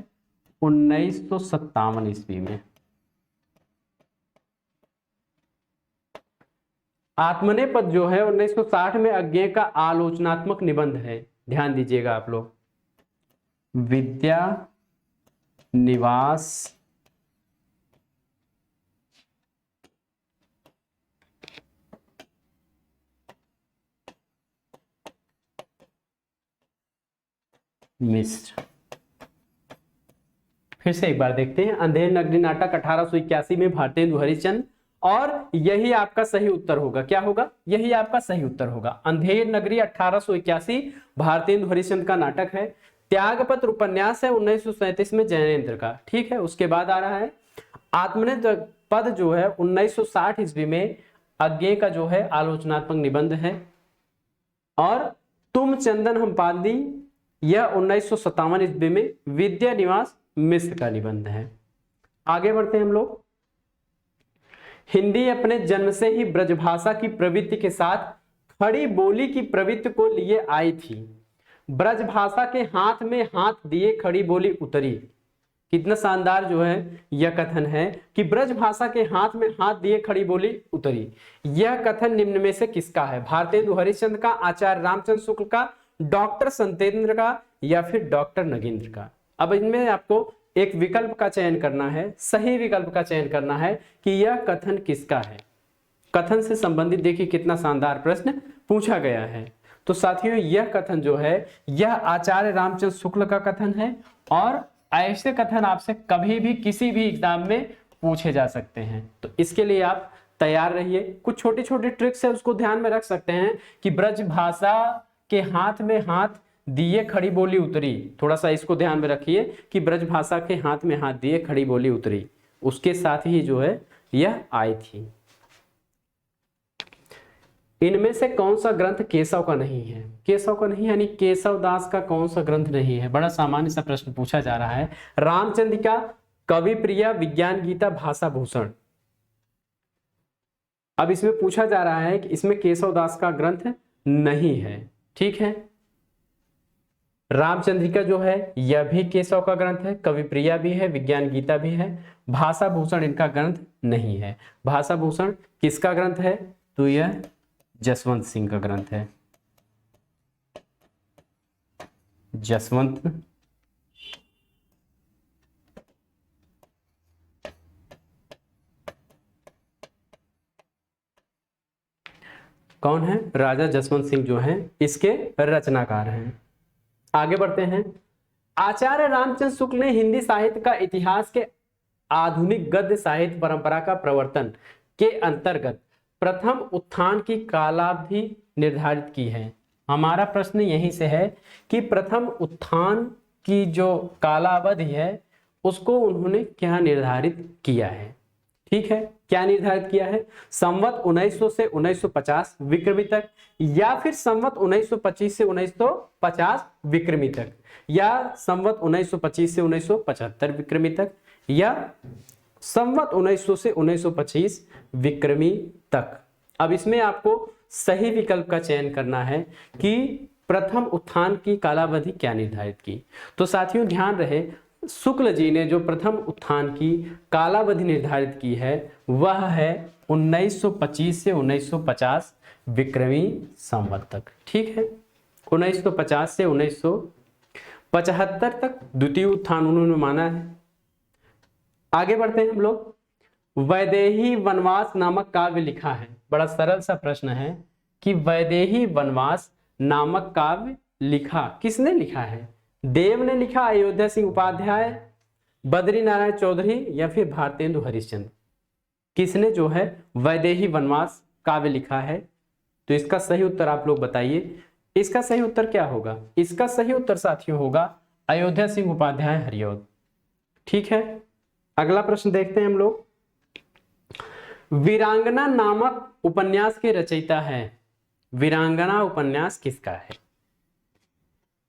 1957 ईस्वी में। आत्मनेपद जो है 1960 में अज्ञेय का आलोचनात्मक निबंध है। ध्यान दीजिएगा आप लोग। विद्यानिवास मिश्र। फिर से एक बार देखते हैं। अंधेर नगरी नाटक 1881 में भारतेंदु हरिश्चंद्र, और यही आपका सही उत्तर होगा। क्या होगा? यही आपका सही उत्तर होगा। अंधेर नगरी 1881 भारतेंदु हरिश्चंद्र का नाटक है। त्यागपत्र उपन्यास है 1937 में जैनेन्द्र का, ठीक है। उसके बाद आ रहा है आत्मनेपद जो है 1960 ईस्वी में अज्ञेय का जो है आलोचनात्मक निबंध है, और तुम चंदन हम पानी यह 1957 ईस्वी में विद्यानिवास मिश्र का निबंध है। आगे बढ़ते हैं हम लोग। हिंदी अपने जन्म से ही ब्रजभाषा की प्रवृत्ति के साथ खड़ी बोली की प्रवृत्ति को लिए आई थी। ब्रजभाषा के हाथ में हाथ दिए खड़ी बोली उतरी। कितना शानदार जो है यह कथन है कि ब्रजभाषा के हाथ में हाथ दिए खड़ी बोली उतरी। यह कथन निम्न में से किसका है? भारतेंदु हरिश्चंद्र का, आचार्य रामचंद्र शुक्ल का, डॉक्टर सत्येंद्र का या फिर डॉक्टर नगेंद्र का? अब इनमें आपको एक विकल्प का चयन करना है, सही विकल्प का चयन करना है कि यह कथन किसका है। कथन से संबंधित देखिए कितना शानदार प्रश्न पूछा गया है। तो साथियों, यह कथन जो है यह आचार्य रामचंद्र शुक्ल का कथन है, और ऐसे कथन आपसे कभी भी किसी भी एग्जाम में पूछे जा सकते हैं। तो इसके लिए आप तैयार रहिए। कुछ छोटी छोटी ट्रिक्स है उसको ध्यान में रख सकते हैं कि ब्रज भाषा के हाथ में हाथ दिए खड़ी बोली उतरी। थोड़ा सा इसको ध्यान में रखिए कि ब्रज भाषा के हाथ में हाथ दिए खड़ी बोली उतरी, उसके साथ ही जो है यह आई थी। इनमें से कौन सा ग्रंथ केशव का नहीं है? केशव का नहीं यानी केशव दास का कौन सा ग्रंथ नहीं है? बड़ा सामान्य सा प्रश्न पूछा जा रहा है। रामचंद्रिका, कवि प्रिया, विज्ञान गीता, भाषा भूषण। अब इसमें पूछा जा रहा है कि इसमें केशव दास का ग्रंथ नहीं है, ठीक है। रामचंद्रिका जो है यह भी केशव का ग्रंथ है, कविप्रिया भी है, विज्ञान गीता भी है। भाषा भूषण इनका ग्रंथ नहीं है। भाषा भूषण किसका ग्रंथ है? तो यह जसवंत सिंह का ग्रंथ है। जसवंत कौन है? राजा जसवंत सिंह जो हैं इसके रचनाकार हैं। आगे बढ़ते हैं। आचार्य रामचंद्र शुक्ल ने हिंदी साहित्य का इतिहास के आधुनिक गद्य साहित्य परंपरा का प्रवर्तन के अंतर्गत प्रथम उत्थान की कालावधि निर्धारित की है। हमारा प्रश्न यहीं से है कि प्रथम उत्थान की जो कालावधि है उसको उन्होंने क्या निर्धारित किया है। ठीक है, क्या निर्धारित किया है? संवत 1900 से 1950 विक्रमी तक, या फिर संवत 1925 से 1950 विक्रमी तक, या संवत 1925 से 1975 विक्रमी तक, या संवत 1900 से 1925 विक्रमी तक। अब इसमें आपको सही विकल्प का चयन करना है कि प्रथम उत्थान की कालावधि क्या निर्धारित की। तो साथियों ध्यान रहे, शुक्ल जी ने जो प्रथम उत्थान की कालावधि निर्धारित की है वह है 1925 से 1950 विक्रमी संवत तक। ठीक है, 1950 से 1975 तक द्वितीय उत्थान उन्होंने माना है। आगे बढ़ते हैं हम लोग। वैदेही वनवास नामक काव्य लिखा है। बड़ा सरल सा प्रश्न है कि वैदेही वनवास नामक काव्य लिखा किसने लिखा है? देव ने लिखा, अयोध्या सिंह उपाध्याय, बद्री नारायण चौधरी, या फिर भारतेंदु हरिश्चंद्र? किसने जो है वैदेही वनवास काव्य लिखा है? तो इसका सही उत्तर आप लोग बताइए। इसका सही उत्तर क्या होगा? इसका सही उत्तर साथियों होगा अयोध्या सिंह उपाध्याय हरिऔध। ठीक है, अगला प्रश्न देखते हैं हम लोग। वीरांगना नामक उपन्यास के रचयिता है। वीरांगना उपन्यास किसका है?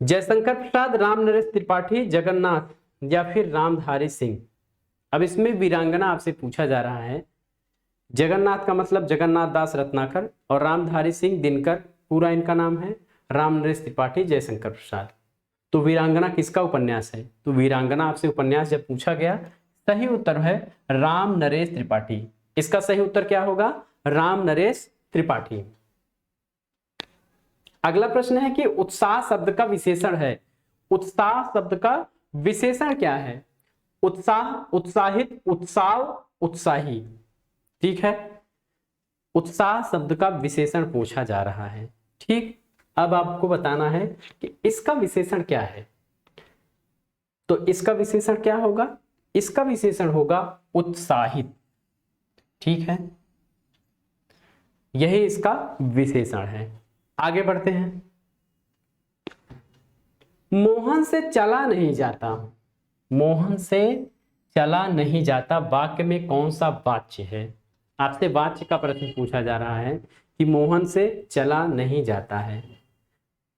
जयशंकर प्रसाद, राम नरेश त्रिपाठी, जगन्नाथ, या फिर रामधारी सिंह? अब इसमें वीरांगना आपसे पूछा जा रहा है। जगन्नाथ का मतलब जगन्नाथ दास रत्नाकर, और रामधारी सिंह दिनकर, पूरा इनका नाम है, राम नरेश त्रिपाठी, जयशंकर प्रसाद। तो वीरांगना किसका उपन्यास है? तो वीरांगना आपसे उपन्यास जब पूछा गया, सही उत्तर है राम नरेश त्रिपाठी। इसका सही उत्तर क्या होगा? राम नरेश त्रिपाठी। अगला प्रश्न है कि उत्साह शब्द का विशेषण है। उत्साह शब्द का विशेषण क्या है? उत्साह, उत्साहित, उत्साह, उत्साही। ठीक है, उत्साह शब्द का विशेषण पूछा जा रहा है। ठीक, अब आपको बताना है कि इसका विशेषण क्या है। तो इसका विशेषण क्या होगा? इसका विशेषण होगा उत्साहित। ठीक है, यही इसका विशेषण है। आगे बढ़ते हैं। मोहन से चला नहीं जाता। मोहन से चला नहीं जाता वाक्य में कौन सा वाच्य है? आपसे वाच्य का प्रश्न पूछा जा रहा है कि मोहन से चला नहीं जाता है।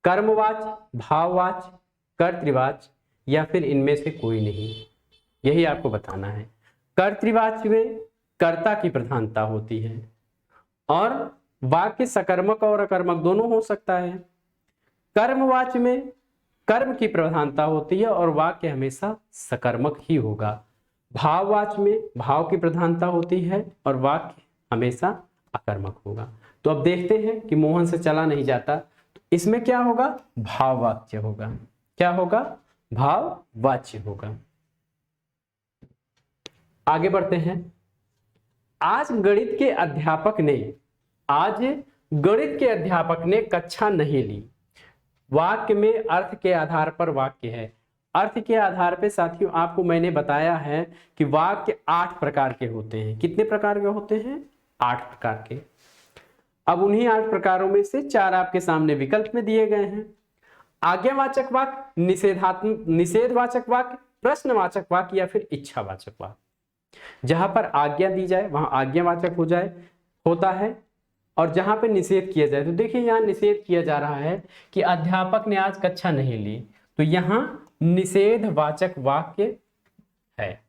कर्मवाच्य, भाववाच्य, कर्तृवाच्य, या फिर इनमें से कोई नहीं? यही आपको बताना है। कर्तृवाच्य में कर्ता की प्रधानता होती है, और वाक्य सकर्मक और अकर्मक दोनों हो सकता है। कर्मवाच्य में कर्म की प्रधानता होती है और वाक्य हमेशा सकर्मक ही होगा। भाववाच्य में भाव की प्रधानता होती है और वाक्य हमेशा अकर्मक होगा। तो अब देखते हैं कि मोहन से चला नहीं जाता, तो इसमें क्या होगा? भाववाच्य होगा। क्या होगा? भाववाच्य होगा। आगे बढ़ते हैं। आज गणित के अध्यापक ने कक्षा नहीं ली। वाक्य में अर्थ के आधार पर वाक्य है। अर्थ के आधार पे साथियों आपको मैंने बताया है कि वाक्य 8 प्रकार के होते हैं। कितने प्रकार के होते हैं? 8 प्रकार के। अब उन्हीं 8 प्रकारों में से 4 आपके सामने विकल्प में दिए गए हैं। आज्ञावाचक वाक्य, निषेधवाचक वाक्य, प्रश्नवाचक वाक्य, या फिर इच्छावाचक वाक्य। जहां पर आज्ञा दी जाए वहां आज्ञावाचक होता है, और जहां पे निषेध किया जाए, तो देखिए यहां निषेध किया जा रहा है कि अध्यापक ने आज कक्षा नहीं ली, तो यहां निषेधवाचक वाक्य है।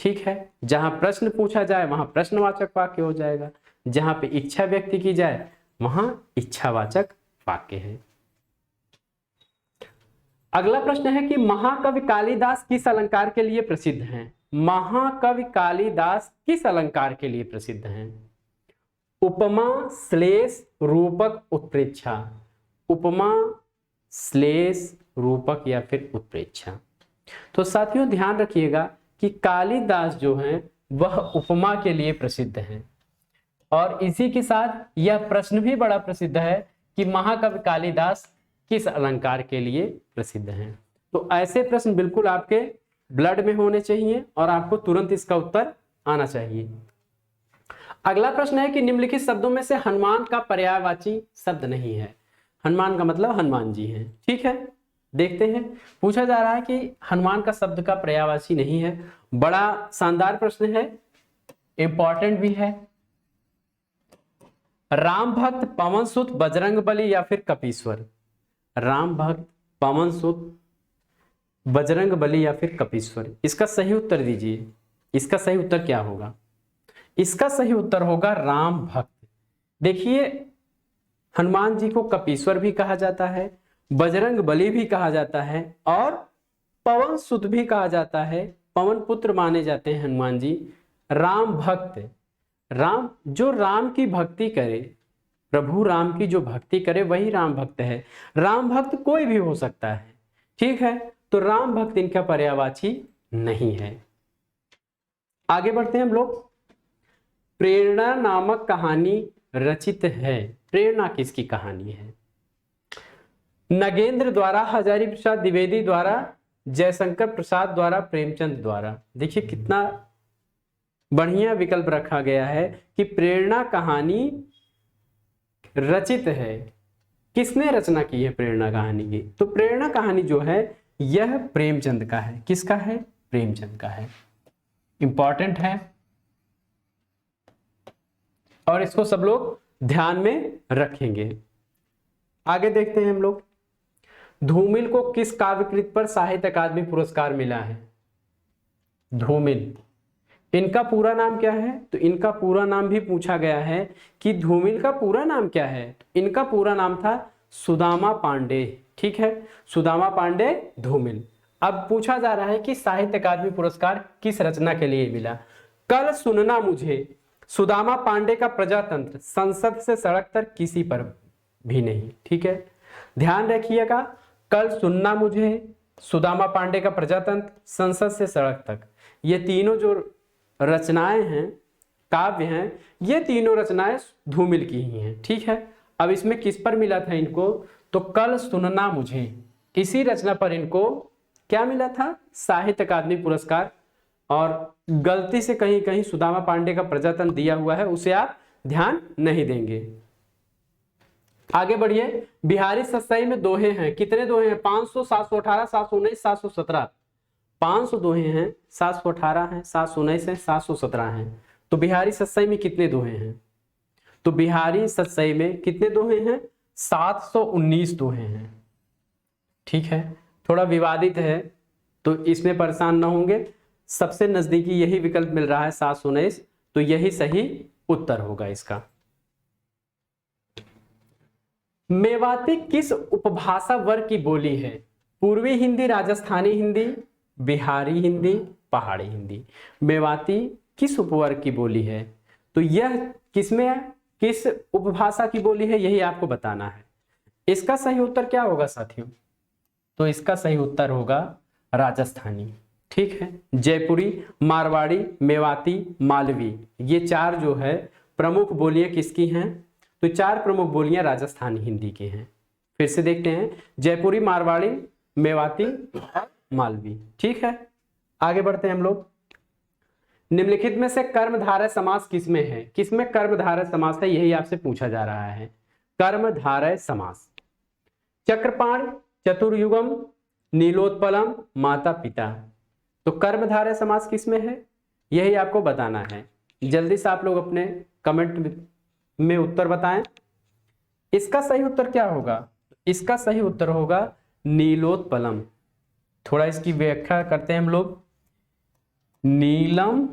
ठीक है, जहां प्रश्न पूछा जाए वहां प्रश्नवाचक वाक्य हो जाएगा, जहां पे इच्छा व्यक्त की जाए वहां इच्छावाचक वाक्य है। अगला प्रश्न है कि महाकवि कालिदास किस अलंकार के लिए प्रसिद्ध हैं? महाकवि कालिदास किस अलंकार के लिए प्रसिद्ध हैं? उपमा, श्लेष, रूपक, उत्प्रेक्षा। उपमा, श्लेष, रूपक या फिर उत्प्रेक्षा। तो साथियों ध्यान रखिएगा कि कालिदास जो हैं वह उपमा के लिए प्रसिद्ध हैं, और इसी के साथ यह प्रश्न भी बड़ा प्रसिद्ध है कि महाकवि कालिदास किस अलंकार के लिए प्रसिद्ध हैं। तो ऐसे प्रश्न बिल्कुल आपके ब्लड में होने चाहिए और आपको तुरंत इसका उत्तर आना चाहिए। अगला प्रश्न है कि निम्नलिखित शब्दों में से हनुमान का पर्यायवाची शब्द नहीं है। हनुमान का मतलब हनुमान जी हैं, ठीक है। देखते हैं, पूछा जा रहा है कि हनुमान का शब्द का पर्यायवाची नहीं है। बड़ा शानदार प्रश्न है, इंपॉर्टेंट भी है। राम भक्त, पवन सुत, बजरंगबली या फिर कपीश्वर। राम भक्त, पवन सुत, बजरंगबली या फिर कपीश्वर, इसका सही उत्तर दीजिए। इसका सही उत्तर क्या होगा? इसका सही उत्तर होगा राम भक्त। देखिए, हनुमान जी को कपीश्वर भी कहा जाता है, बजरंगबली भी कहा जाता है और पवन सुत भी कहा जाता है। पवन पुत्र माने जाते हैं हनुमान जी। राम भक्त, राम जो राम की भक्ति करे, प्रभु राम की जो भक्ति करे वही राम भक्त है। राम भक्त कोई भी हो सकता है, ठीक है। तो राम भक्त इनका पर्यायवाची नहीं है। आगे बढ़ते हैं हम लोग। प्रेरणा नामक कहानी रचित है। प्रेरणा किसकी कहानी है? नगेंद्र द्वारा, हजारी प्रसाद द्विवेदी द्वारा, जयशंकर प्रसाद द्वारा, प्रेमचंद द्वारा। देखिए कितना बढ़िया विकल्प रखा गया है कि प्रेरणा कहानी रचित है। किसने रचना की है प्रेरणा कहानी की? तो प्रेरणा कहानी जो है यह प्रेमचंद का है। किसका है? प्रेमचंद का है। इंपॉर्टेंट है और इसको सब लोग ध्यान में रखेंगे। आगे देखते हैं हम लोग। धूमिल को किस काव्यकृत पर साहित्य अकादमी पुरस्कार मिला है? धूमिल, इनका पूरा नाम क्या है? तो इनका पूरा नाम भी पूछा गया है कि धूमिल का पूरा नाम क्या है। इनका पूरा नाम था सुदामा पांडे, ठीक है। सुदामा पांडे धूमिल। अब पूछा जा रहा है कि साहित्य अकादमी पुरस्कार किस रचना के लिए मिला? कल सुनना मुझे, सुदामा पांडे का प्रजातंत्र, संसद से सड़क तक, किसी पर भी नहीं, ठीक है। ध्यान रखिएगा, कल सुनना मुझे, सुदामा पांडे का प्रजातंत्र, संसद से सड़क तक, ये तीनों जो रचनाएं हैं, काव्य हैं, ये तीनों रचनाएं धूमिल की ही हैं, ठीक है। अब इसमें किस पर मिला था इनको? तो कल सुनना मुझे, इसी रचना पर इनको क्या मिला था? साहित्य अकादमी पुरस्कार। और गलती से कहीं कहीं सुदामा पांडे का प्रजातंत्र दिया हुआ है, उसे आप ध्यान नहीं देंगे। आगे बढ़िए। बिहारी सत्सई में दोहे हैं। कितने दोहे हैं? 500, 718, 719, 717। 500 दोहे हैं, 718 हैं, 719 हैं, 717 हैं। तो बिहारी सत्सई में कितने दोहे हैं? तो बिहारी सत्सई में कितने दोहे हैं? 719 दोहे हैं, ठीक है। थोड़ा विवादित है तो इसमें परेशान ना होंगे। सबसे नजदीकी यही विकल्प मिल रहा है 719, तो यही सही उत्तर होगा इसका। मेवाती किस उपभाषा वर्ग की बोली है? पूर्वी हिंदी, राजस्थानी हिंदी, बिहारी हिंदी, पहाड़ी हिंदी। मेवाती किस उपवर्ग की बोली है? तो यह किसमें है? किस उपभाषा की बोली है, यही आपको बताना है। इसका सही उत्तर क्या होगा साथियों? तो इसका सही उत्तर होगा राजस्थानी, ठीक है। जयपुरी, मारवाड़ी, मेवाती, मालवी, ये चार जो है प्रमुख बोलियां किसकी हैं? तो चार प्रमुख बोलियां राजस्थानी हिंदी की हैं। फिर से देखते हैं, जयपुरी, मारवाड़ी, मेवाती और मालवी, ठीक है। आगे बढ़ते हैं हम लोग। निम्नलिखित में से कर्मधारय समास किसमें है? किसमें कर्मधारय समास है, यही आपसे पूछा जा रहा है। कर्मधारय समास। चक्रपाण, चतुर्युगम, नीलोत्पलम, माता पिता। तो कर्मधारय समास किसमें है, यही आपको बताना है। जल्दी से आप लोग अपने कमेंट में उत्तर बताएं। इसका सही उत्तर क्या होगा? इसका सही उत्तर होगा नीलोत्पलम। थोड़ा इसकी व्याख्या करते हैं हम लोग। नीलम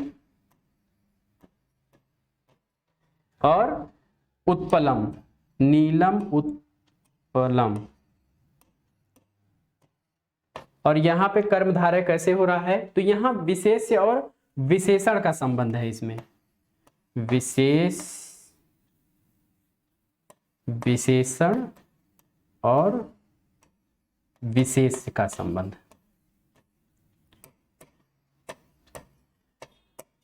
और उत्पलम, नीलम उत्पलम। और यहां पे कर्मधारय कैसे हो रहा है, तो यहां विशेष्य और विशेषण का संबंध है। इसमें विशेषण और विशेष्य का संबंध,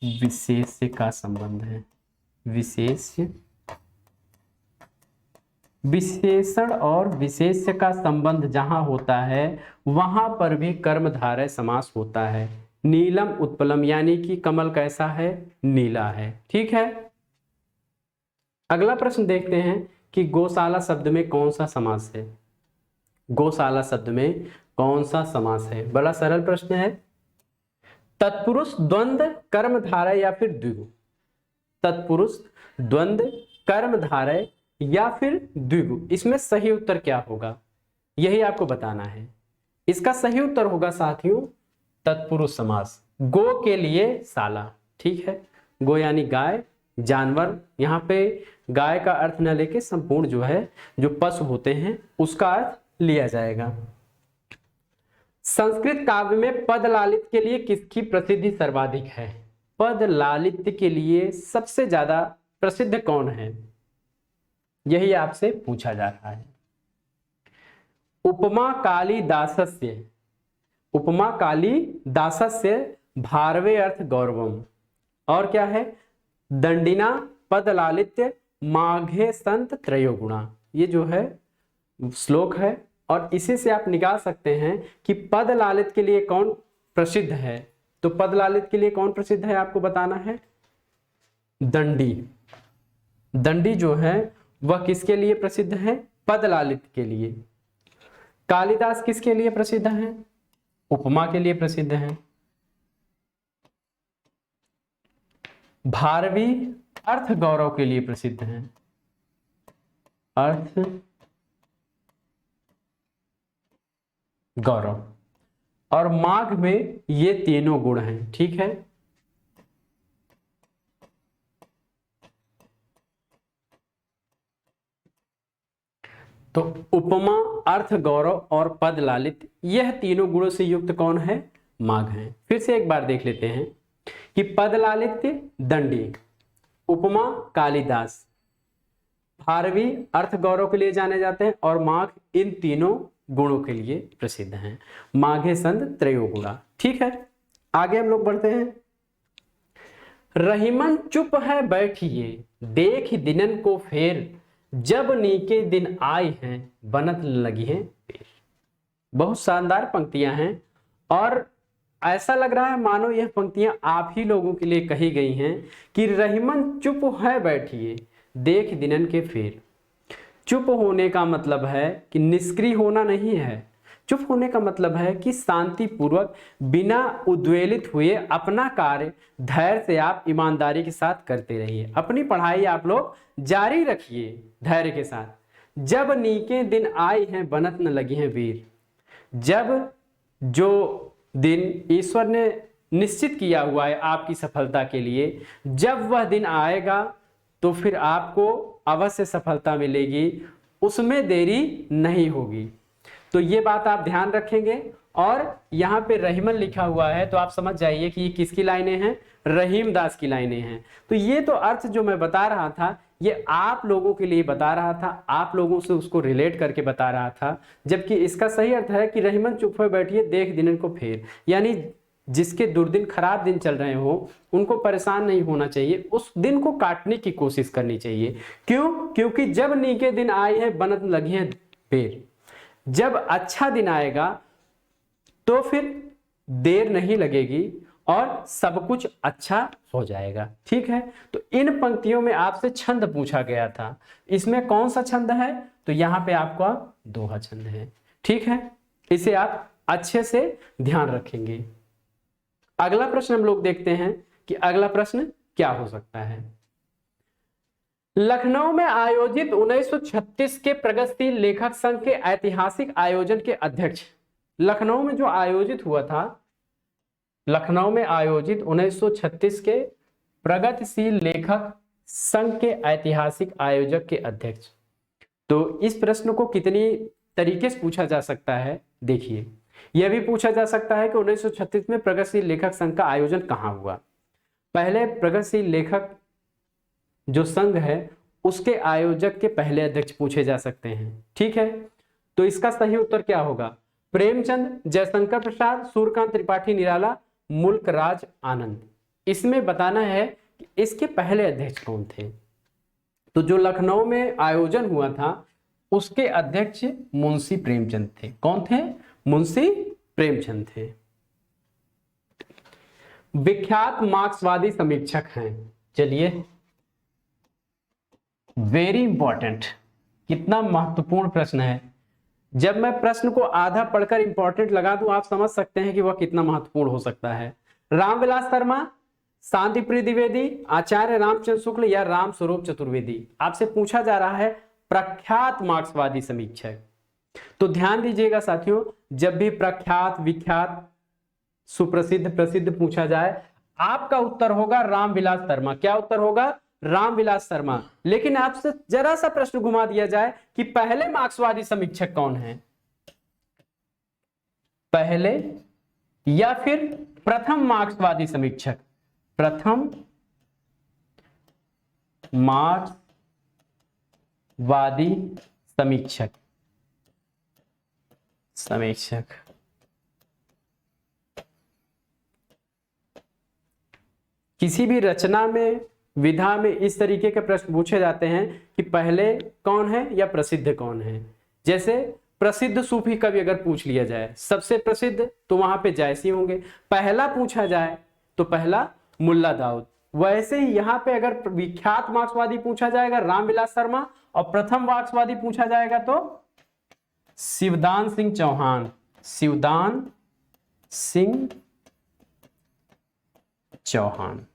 विशेष्य का संबंध है। विशेषण और विशेष्य का संबंध जहां होता है वहां पर भी कर्मधारय समास होता है। नीलम उत्पलम, यानी कि कमल कैसा है, नीला है। ठीक है, अगला प्रश्न देखते हैं कि गौशाला शब्द में कौन सा समास है। गौशाला शब्द में कौन सा समास है, बड़ा सरल प्रश्न है। तत्पुरुष, द्वंद्व, कर्मधारय या फिर द्विगु। तत्पुरुष, द्वंद्व, कर्मधारय या फिर द्विगु, इसमें सही उत्तर क्या होगा यही आपको बताना है। इसका सही उत्तर होगा साथियों तत्पुरुष समास। गो के लिए शाला, ठीक है, गो यानी गाय, जानवर, यहाँ पे गाय का अर्थ न लेके संपूर्ण जो है जो पशु होते हैं उसका अर्थ लिया जाएगा। संस्कृत काव्य में पद लालित के लिए किसकी प्रसिद्धि सर्वाधिक है। पद लालित्य के लिए सबसे ज्यादा प्रसिद्ध कौन है, यही आपसे पूछा जा रहा है। उपमा कालिदासस्य, उपमा कालिदासस्य भारवे अर्थ गौरवम, और क्या है, दंडिना पद लालित्य माघे संत त्रयोगुणा। ये जो है श्लोक है और इसी से आप निकाल सकते हैं कि पद लालित के लिए कौन प्रसिद्ध है। तो पद लालित के लिए कौन प्रसिद्ध है आपको बताना है, दंडी। दंडी जो है वह किसके लिए प्रसिद्ध है, पद लालित के लिए। कालिदास किसके लिए प्रसिद्ध है, उपमा के लिए प्रसिद्ध है। भारवी अर्थ गौरव के लिए प्रसिद्ध है, अर्थ गौरव, और माघ में ये तीनों गुण हैं। ठीक है, तो उपमा, अर्थ गौरव और पद लालित, यह तीनों गुणों से युक्त कौन है, माघ है। फिर से एक बार देख लेते हैं कि पद लालित्य दंडी, उपमा कालिदास, भारवी अर्थ गौरव के लिए जाने जाते हैं, और माघ इन तीनों गुणों के लिए प्रसिद्ध हैं। माघे संत त्रयोगुणा। ठीक है, आगे हम लोग बढ़ते हैं। रहीमन चुप है बैठिए देख दिनन को फेर, जब नीके दिन आए हैं बनत लगी हैं पेर। बहुत शानदार पंक्तियां हैं और ऐसा लग रहा है मानो यह पंक्तियां आप ही लोगों के लिए कही गई हैं कि रहीमन चुप है बैठिए देख दिनन के फेर। चुप होने का मतलब है कि निष्क्रिय होना नहीं है। चुप होने का मतलब है कि शांतिपूर्वक बिना उद्वेलित हुए अपना कार्य धैर्य से आप ईमानदारी के साथ करते रहिए। अपनी पढ़ाई आप लोग जारी रखिए धैर्य के साथ। जब नीके दिन आए हैं बनत न लगी हैं वीर। जब जो दिन ईश्वर ने निश्चित किया हुआ है आपकी सफलता के लिए, जब वह दिन आएगा तो फिर आपको अवश्य सफलता मिलेगी, उसमें देरी नहीं होगी। तो ये बात आप ध्यान रखेंगे। और यहाँ पे रहीमन लिखा हुआ है तो आप समझ जाइए कि ये किसकी लाइनें हैं, रहीम दास की लाइनें हैं। तो ये तो अर्थ जो मैं बता रहा था ये आप लोगों के लिए बता रहा था, आप लोगों से उसको रिलेट करके बता रहा था। जबकि इसका सही अर्थ है कि रहीमन चुप हो बैठिए देख दिनन को फेर, यानी जिसके दुर्दिन खराब दिन चल रहे हो उनको परेशान नहीं होना चाहिए, उस दिन को काटने की कोशिश करनी चाहिए। क्यों? क्योंकि जब नीके दिन आए हैं बनत लगी हैं पेर। जब अच्छा दिन आएगा तो फिर देर नहीं लगेगी और सब कुछ अच्छा हो जाएगा। ठीक है, तो इन पंक्तियों में आपसे छंद पूछा गया था, इसमें कौन सा छंद है, तो यहां पे आपका दोहा छंद है। ठीक है, इसे आप अच्छे से ध्यान रखेंगे। अगला प्रश्न हम लोग देखते हैं कि अगला प्रश्न क्या हो सकता है। लखनऊ में आयोजित 1936 के प्रगतिशील लेखक संघ के ऐतिहासिक आयोजन के अध्यक्ष। लखनऊ में जो आयोजित हुआ था, लखनऊ में आयोजित 1936 के प्रगतिशील लेखक संघ के ऐतिहासिक आयोजक के अध्यक्ष। तो इस प्रश्न को कितनी तरीके से पूछा जा सकता है देखिए। यह भी पूछा जा सकता है कि 1936 में प्रगतिशील लेखक संघ का आयोजन कहाँ हुआ। पहले प्रगतिशील लेखक जो संघ है उसके आयोजक के पहले अध्यक्ष पूछे जा सकते हैं। ठीक है, तो इसका सही उत्तर क्या होगा? प्रेमचंद, जयशंकर प्रसाद, सूर्यकांत त्रिपाठी निराला, मुल्क राज आनंद। इसमें बताना है कि इसके पहले अध्यक्ष कौन थे। तो जो लखनऊ में आयोजन हुआ था उसके अध्यक्ष मुंशी प्रेमचंद थे। कौन थे? मुंशी प्रेमचंद थे। विख्यात मार्क्सवादी समीक्षक हैं। चलिए, वेरी इंपॉर्टेंट, कितना महत्वपूर्ण प्रश्न है। जब मैं प्रश्न को आधा पढ़कर इंपॉर्टेंट लगा दूं, आप समझ सकते हैं कि वह कितना महत्वपूर्ण हो सकता है। रामविलास शर्मा, शांति प्रिय द्विवेदी, आचार्य रामचंद्र शुक्ल या राम स्वरूप चतुर्वेदी। आपसे पूछा जा रहा है प्रख्यात मार्क्सवादी समीक्षक। तो ध्यान दीजिएगा साथियों, जब भी प्रख्यात, विख्यात, सुप्रसिद्ध, प्रसिद्ध पूछा जाए, आपका उत्तर होगा रामविलास शर्मा। क्या उत्तर होगा? रामविलास शर्मा। लेकिन आपसे जरा सा प्रश्न घुमा दिया जाए कि पहले मार्क्सवादी समीक्षक कौन है, पहले या फिर प्रथम मार्क्सवादी समीक्षक? प्रथम मार्क्सवादी समीक्षक, किसी भी रचना में, विधा में इस तरीके के प्रश्न पूछे जाते हैं कि पहले कौन है या प्रसिद्ध कौन है। जैसे प्रसिद्ध सूफी कवि अगर पूछ लिया जाए, सबसे प्रसिद्ध, तो वहां पे जायसी होंगे। पहला पूछा जाए तो पहला मुल्ला दाऊद। वैसे ही यहाँ पे अगर विख्यात मार्क्सवादी पूछा जाएगा रामविलास शर्मा, और प्रथम मार्क्सवादी पूछा जाएगा तो शिवदान सिंह चौहान। शिवदान सिंह चौहान।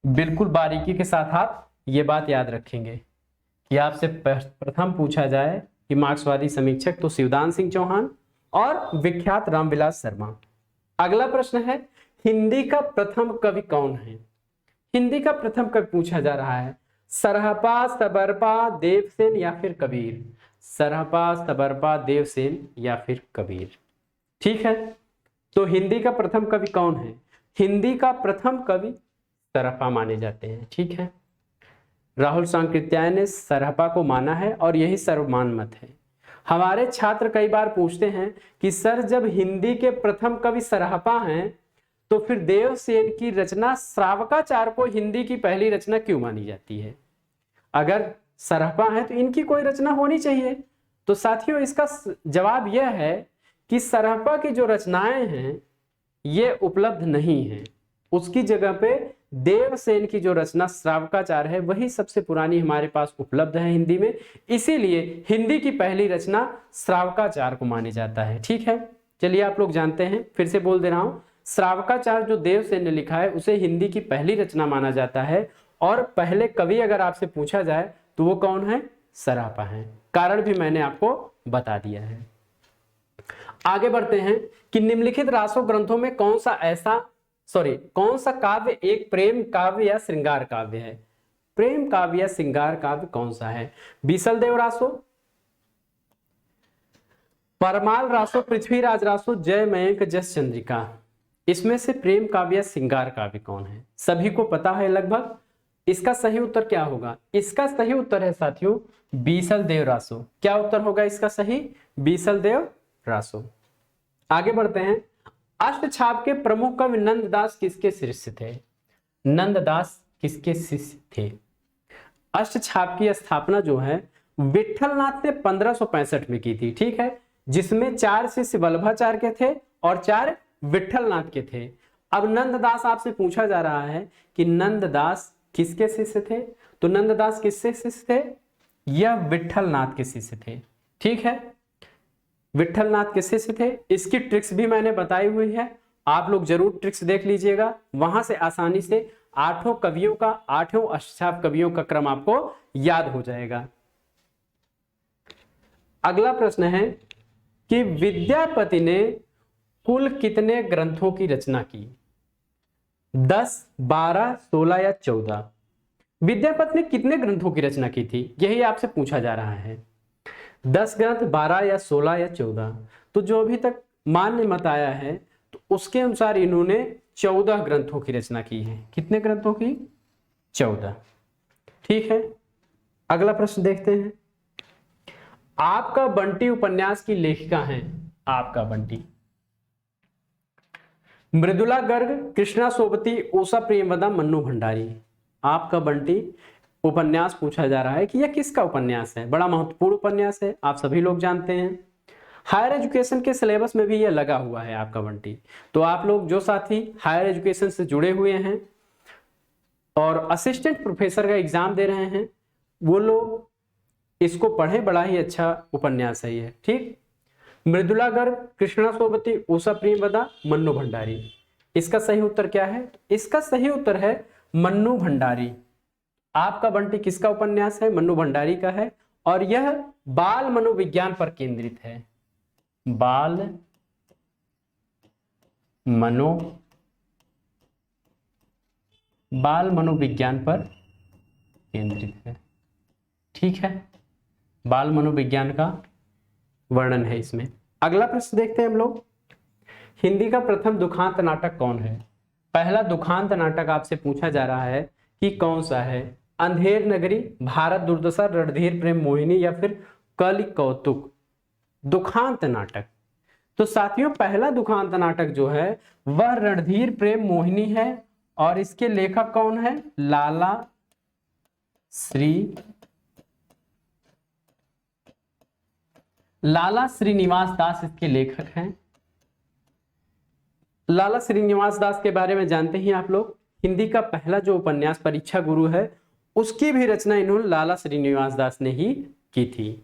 बिल्कुल बारीकी के साथ आप ये बात याद रखेंगे कि आपसे प्रथम पूछा जाए कि मार्क्सवादी समीक्षक, तो शिवदान सिंह चौहान और विख्यात रामविलास शर्मा। अगला प्रश्न है, हिंदी का प्रथम कवि कौन है? हिंदी का प्रथम कवि पूछा जा रहा है। सरहपा, सबरपा, देवसेन या फिर कबीर? सरहपा, सबरपा, देवसेन या फिर कबीर। ठीक है, तो हिंदी का प्रथम कवि कौन है? हिंदी का प्रथम कवि सरहपा माने जाते हैं। ठीक है, राहुल सांकृत्याय ने सरहपा को माना है और यही सर्वमान्य मत है। हमारे छात्र कई बार पूछते हैं कि सर, जब हिंदी के प्रथम कवि सरहपा हैं तो फिर देवसेन की रचना श्रावकाचार्य को हिंदी की पहली रचना क्यों मानी जाती है? अगर सरहपा है तो इनकी कोई रचना होनी चाहिए। तो साथियों, इसका जवाब यह है कि सरहपा की जो रचनाएं हैं ये उपलब्ध नहीं है। उसकी जगह पे देवसेन की जो रचना श्रावकाचार्य है वही सबसे पुरानी हमारे पास उपलब्ध है हिंदी में। इसीलिए हिंदी की पहली रचना श्रावकाचार्य को माने जाता है। ठीक है, चलिए आप लोग जानते हैं, फिर से बोल दे रहा हूं, श्रावकाचार्य जो देवसेन ने लिखा है उसे हिंदी की पहली रचना माना जाता है। और पहले कवि अगर आपसे पूछा जाए तो वो कौन है? सरहपा है। कारण भी मैंने आपको बता दिया है। आगे बढ़ते हैं कि निम्नलिखित रासो ग्रंथों में कौन सा काव्य एक प्रेम काव्य या श्रृंगार काव्य है? प्रेम काव्य या श्रृंगार काव्य कौन सा है? बीसल देव रासो, परमाल रासो, पृथ्वीराज रासो, जय मयंक जस चंद्रिका। इसमें से प्रेम काव्य या श्रृंगार काव्य कौन है? सभी को पता है लगभग। इसका सही उत्तर क्या होगा? इसका सही उत्तर है साथियों बीसल देव रासो। क्या उत्तर होगा इसका सही? बीसल देव रासो। आगे बढ़ते हैं, अष्टछाप के प्रमुख कवि नंददास किसके शिष्य थे? नंददास किसके शिष्य थे? अष्टछाप की स्थापना जो है विठलनाथ ने 1565 में की थी। ठीक है, जिसमें 4 शिष्य वल्लभाचार्य के थे और 4 विठलनाथ के थे। अब नंददास आपसे पूछा जा रहा है कि नंददास किसके शिष्य थे? तो नंददास किसके शिष्य थे? यह विठलनाथ के शिष्य थे। ठीक है, विठलनाथ के शिष्य थे। इसकी ट्रिक्स भी मैंने बताई हुई है, आप लोग जरूर ट्रिक्स देख लीजिएगा। वहां से आसानी से 8 कवियों का, 8 अष्टछाप कवियों का क्रम आपको याद हो जाएगा। अगला प्रश्न है कि विद्यापति ने कुल कितने ग्रंथों की रचना की? 10, 12, 16 या 14? विद्यापति ने कितने ग्रंथों की रचना की थी, यही आपसे पूछा जा रहा है। 10 ग्रंथ, 12 या 16 या 14। तो जो अभी तक मान्य मत आया है तो उसके अनुसार इन्होंने 14 ग्रंथों की रचना की है। कितने ग्रंथों की? 14। ठीक है, अगला प्रश्न देखते हैं। आपका बंटी उपन्यास की लेखिका हैं। आपका बंटी मृदुला गर्ग, कृष्णा सोबती, उषा प्रेमवदा, मन्नू भंडारी। आपका बंटी उपन्यास पूछा जा रहा है कि यह किसका उपन्यास है। बड़ा महत्वपूर्ण उपन्यास है, आप सभी लोग जानते हैं। हायर एजुकेशन के सिलेबस में भी यह लगा हुआ है आपका बंटी। तो आप लोग जो साथी हायर एजुकेशन से जुड़े हुए हैं और असिस्टेंट प्रोफेसर का एग्जाम दे रहे हैं, वो लोग इसको पढ़ें, बड़ा ही अच्छा उपन्यास है ये। ठीक, मृदुला गर्ग, कृष्णा सोबती, उषा प्रेमवदा, मन्नू भंडारी। इसका सही उत्तर क्या है? इसका सही उत्तर है मन्नू भंडारी। आपका बंटी किसका उपन्यास है? मन्नू भंडारी का है, और यह बाल मनोविज्ञान पर केंद्रित है। बाल मनोविज्ञान पर केंद्रित है। ठीक है, बाल मनोविज्ञान का वर्णन है इसमें। अगला प्रश्न देखते हैं हम लोग। हिंदी का प्रथम दुखांत नाटक कौन है? पहला दुखांत नाटक आपसे पूछा जा रहा है कि कौन सा है। अंधेर नगरी, भारत दुर्दशा, रणधीर प्रेम मोहिनी या फिर कलि कौतुक। दुखांत नाटक, तो साथियों पहला दुखांत नाटक जो है वह रणधीर प्रेम मोहिनी है, और इसके लेखक कौन है? लाला श्रीनिवास दास इसके लेखक हैं। लाला श्रीनिवास दास के बारे में जानते ही आप लोग। हिंदी का पहला जो उपन्यास परीक्षा गुरु है उसकी भी रचना इन्होंने लाला श्रीनिवास दास ने ही की थी।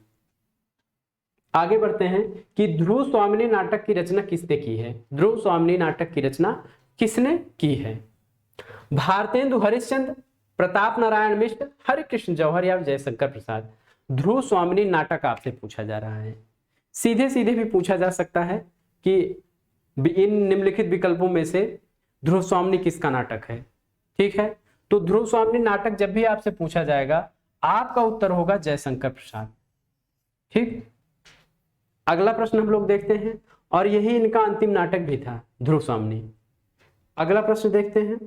आगे बढ़ते हैं कि ध्रुव स्वामिनी नाटक की रचना किसने की है? ध्रुव स्वामिनी नाटक की रचना किसने की है? भारतेंदु हरिश्चंद्र, प्रताप नारायण मिश्र, हरिकृष्ण जौहर या जयशंकर प्रसाद। ध्रुव स्वामिनी नाटक आपसे पूछा जा रहा है। सीधे सीधे भी पूछा जा सकता है कि इन निम्नलिखित विकल्पों में से ध्रुव स्वामिनी किसका नाटक है। ठीक है, तो ध्रुव स्वामिनी नाटक जब भी आपसे पूछा जाएगा आपका उत्तर होगा जयशंकर प्रसाद। ठीक, अगला प्रश्न हम लोग देखते हैं, और यही इनका अंतिम नाटक भी था, ध्रुव स्वामिनी। अगला प्रश्न देखते हैं।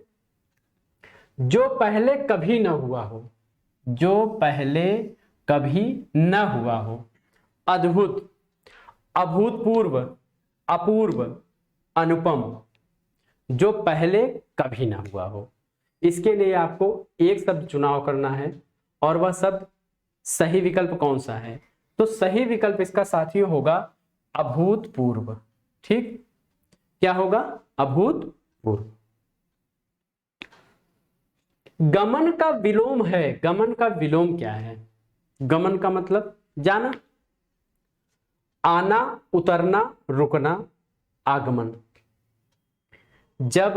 जो पहले कभी न हुआ हो, जो पहले कभी न हुआ हो। अद्भुत, अभूतपूर्व, अपूर्व, अनुपम। जो पहले कभी ना हुआ हो, इसके लिए आपको एक शब्द चुनाव करना है, और वह शब्द सही विकल्प कौन सा है? तो सही विकल्प इसका साथियों होगा अभूतपूर्व। ठीक, क्या होगा? अभूतपूर्व। गमन का विलोम है। गमन का विलोम क्या है? गमन का मतलब जाना, आना, उतरना, रुकना, आगमन। जब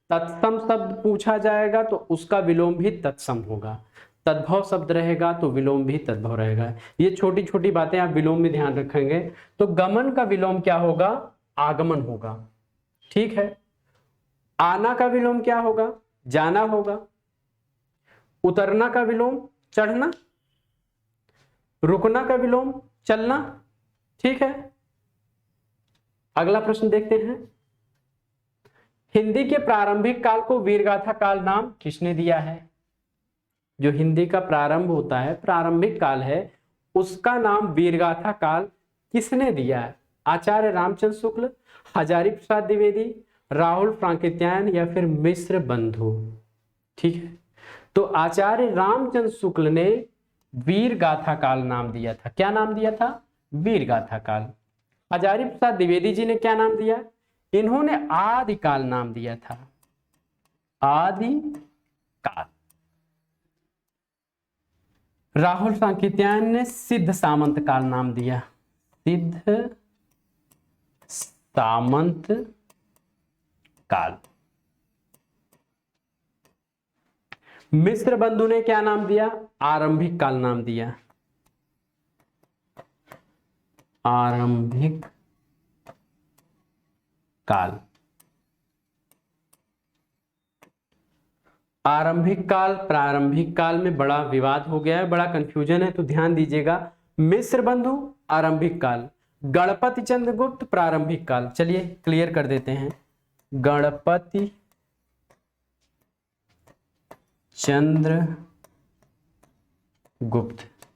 तत्सम शब्द पूछा जाएगा तो उसका विलोम भी तत्सम होगा। तद्भव शब्द रहेगा तो विलोम भी तद्भव रहेगा। ये छोटी छोटी बातें आप विलोम में ध्यान रखेंगे। तो गमन का विलोम क्या होगा? आगमन होगा। ठीक है, आना का विलोम क्या होगा? जाना होगा। उतरना का विलोम चढ़ना, रुकना का विलोम चलना। ठीक है, अगला प्रश्न देखते हैं। हिंदी के प्रारंभिक काल को वीरगाथा काल नाम किसने दिया है? जो हिंदी का प्रारंभ होता है, प्रारंभिक काल है, उसका नाम वीरगाथा काल किसने दिया है? आचार्य रामचंद्र शुक्ल, हजारी प्रसाद द्विवेदी, राहुल फ्रांकित्यायन या फिर मिश्र बंधु। ठीक है, तो आचार्य रामचंद्र शुक्ल ने वीरगाथा काल नाम दिया था। क्या नाम दिया था? वीरगाथा काल। हजारी प्रसाद द्विवेदी जी ने क्या नाम दिया? इन्होंने आदिकाल नाम दिया था। आदिकाल। राहुल सांकीत्यायन ने सिद्ध सामंत काल नाम दिया। सिद्ध सामंत काल। मिश्र बंधु ने क्या नाम दिया? आरंभिक काल नाम दिया। आरंभिक काल। आरंभिक काल प्रारंभिक काल में बड़ा विवाद हो गया है, बड़ा कंफ्यूजन है, तो ध्यान दीजिएगा। मिस्र बंधु आरंभिक काल, गणपति चंद्रगुप्त प्रारंभिक काल। चलिए क्लियर कर देते हैं। गणपति चंद्रगुप्त,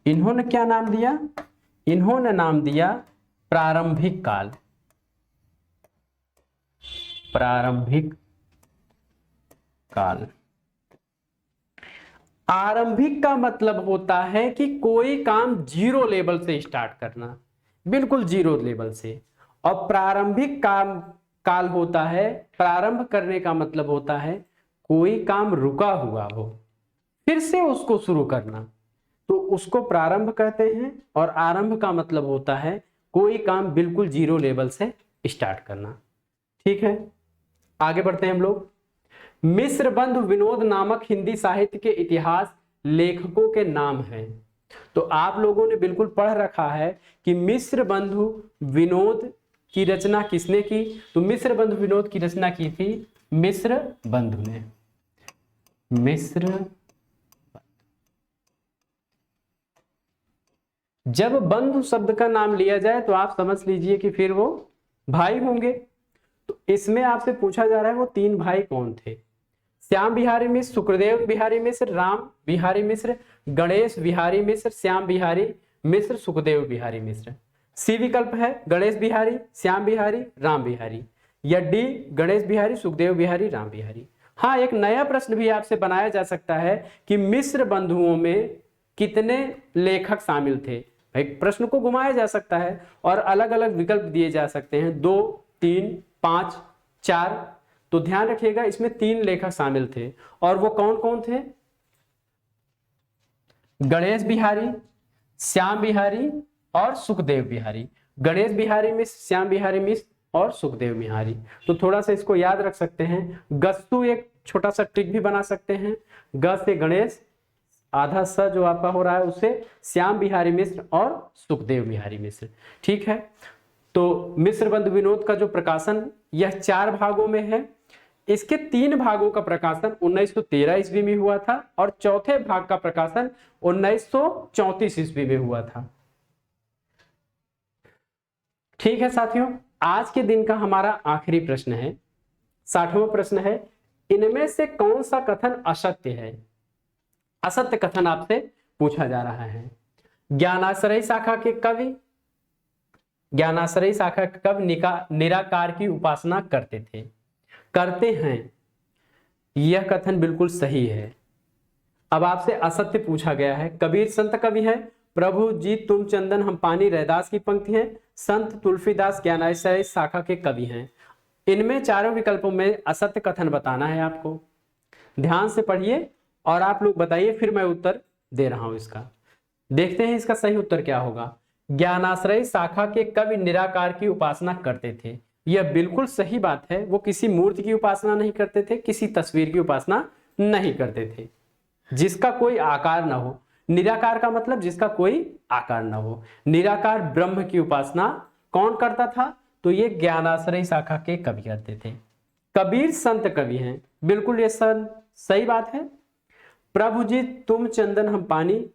इन्होंने क्या नाम दिया? इन्होंने नाम दिया प्रारंभिक काल। प्रारंभिक काल। आरंभिक का मतलब होता है कि कोई काम जीरो लेवल से स्टार्ट करना, बिल्कुल जीरो लेवल से। और प्रारंभिक काम काल होता है, प्रारंभ करने का मतलब होता है कोई काम रुका हुआ हो, फिर से उसको शुरू करना, तो उसको प्रारंभ कहते हैं। और आरंभ का मतलब होता है कोई काम बिल्कुल जीरो लेवल से स्टार्ट करना। ठीक है, आगे बढ़ते हैं हम लोग। मिस्र बंधु विनोद नामक हिंदी साहित्य के इतिहास लेखकों के नाम हैं। तो आप लोगों ने बिल्कुल पढ़ रखा है कि मिस्र बंधु विनोद की रचना किसने की? तो मिस्र बंधु विनोद की रचना की थी मिस्र बंधु ने। मिस्र, जब बंधु शब्द का नाम लिया जाए तो आप समझ लीजिए कि फिर वो भाई होंगे। तो इसमें आपसे पूछा जा रहा है वो तीन भाई कौन थे? श्याम बिहारी मिश्र, सुखदेव बिहारी मिश्र, राम बिहारी मिश्र, गणेश बिहारी मिश्र, श्याम बिहारी मिश्र, सुखदेव बिहारी मिश्र। सी विकल्प है गणेश बिहारी, श्याम बिहारी, राम बिहारी, या डी गणेश बिहारी, सुखदेव बिहारी, राम बिहारी। हाँ, एक नया प्रश्न भी आपसे बनाया जा सकता है कि मिश्र बंधुओं में कितने लेखक शामिल थे। भाई प्रश्न को घुमाया जा सकता है और अलग अलग विकल्प दिए जा सकते हैं, 2, 3, 5, 4। तो ध्यान रखिएगा इसमें 3 लेखक शामिल थे। और वो कौन कौन थे? गणेश बिहारी, श्याम बिहारी और सुखदेव बिहारी। गणेश बिहारी मिश्र, श्याम बिहारी मिश्र और सुखदेव बिहारी। तो थोड़ा सा इसको याद रख सकते हैं। गस्तु एक छोटा सा ट्रिक भी बना सकते हैं। ग से गणेश, आधा स जो आपका हो रहा है उससे श्याम बिहारी मिश्र और सुखदेव बिहारी मिश्र। ठीक है, तो मिस्र बंधु विनोद का जो प्रकाशन यह 4 भागों में है। इसके 3 भागों का प्रकाशन 1913 ईस्वी में हुआ था और चौथे भाग का प्रकाशन 1934 ईस्वी में हुआ था। ठीक है साथियों, आज के दिन का हमारा आखिरी प्रश्न है, 60वां प्रश्न है। इनमें से कौन सा कथन असत्य है? असत्य कथन आपसे पूछा जा रहा है। ज्ञानाश्रयी शाखा के कवि, ज्ञानाश्रयी शाखा के कवि निराकार की उपासना करते थे, करते हैं, यह कथन बिल्कुल सही है। अब आपसे असत्य पूछा गया है। कबीर संत कवि है, प्रभु जी तुम चंदन हम पानी रैदास की पंक्ति है, संत तुलसीदास ज्ञानाश्रयी शाखा के कवि हैं। इनमें चारों विकल्पों में असत्य कथन बताना है आपको। ध्यान से पढ़िए और आप लोग बताइए, फिर मैं उत्तर दे रहा हूं इसका। देखते हैं इसका सही उत्तर क्या होगा। ज्ञानाश्रयी शाखा के कवि निराकार की उपासना करते थे, यह बिल्कुल सही बात है। वो किसी मूर्ति की उपासना नहीं करते थे, किसी तस्वीर की उपासना नहीं करते थे जिसका कोई आकार ना हो। निराकार का मतलब जिसका कोई आकार ना हो। निराकार ब्रह्म की उपासना कौन करता था? तो ये ज्ञानाश्रयी शाखा के कवि करते थे। कबीर संत कवि हैं, बिल्कुल ये सही बात है। प्रभु जी तुम चंदन हम पानी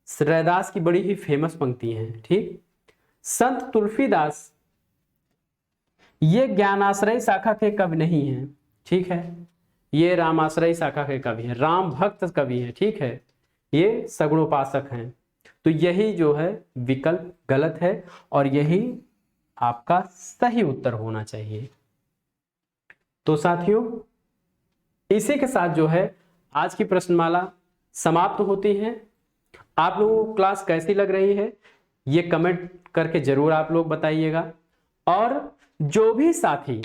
रैदास की बड़ी ही फेमस पंक्ति है। ठीक, संत तुलसीदास ये ज्ञानाश्रयी शाखा के कवि नहीं है। ठीक है, ये रामाश्रयी शाखा के कवि है, राम भक्त कवि है। ठीक है, ये सगुणोपासक हैं। तो यही जो है विकल्प गलत है और यही आपका सही उत्तर होना चाहिए। तो साथियों, इसी के साथ जो है आज की प्रश्नमाला समाप्त होती है। आप लोगों को क्लास कैसी लग रही है ये कमेंट करके जरूर आप लोग बताइएगा। और जो भी साथी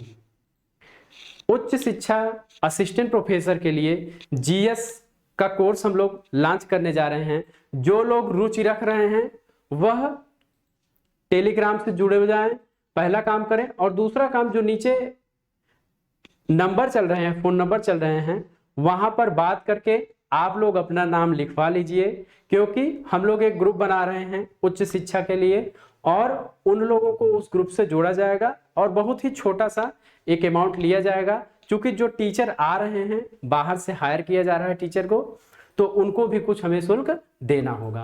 उच्च शिक्षा असिस्टेंट प्रोफेसर के लिए जीएस का कोर्स हम लोग लॉन्च करने जा रहे हैं, जो लोग रुचि रख रहे हैं वह टेलीग्राम से जुड़े हो जाएं, पहला काम करें। और दूसरा काम, जो नीचे नंबर चल रहे हैं, फोन नंबर चल रहे हैं, वहां पर बात करके आप लोग अपना नाम लिखवा लीजिए, क्योंकि हम लोग एक ग्रुप बना रहे हैं उच्च शिक्षा के लिए और उन लोगों को उस ग्रुप से जोड़ा जाएगा और बहुत ही छोटा सा एक अमाउंट लिया जाएगा। क्योंकि जो टीचर आ रहे हैं, बाहर से हायर किया जा रहा है टीचर को, तो उनको भी कुछ हमें शुल्क देना होगा।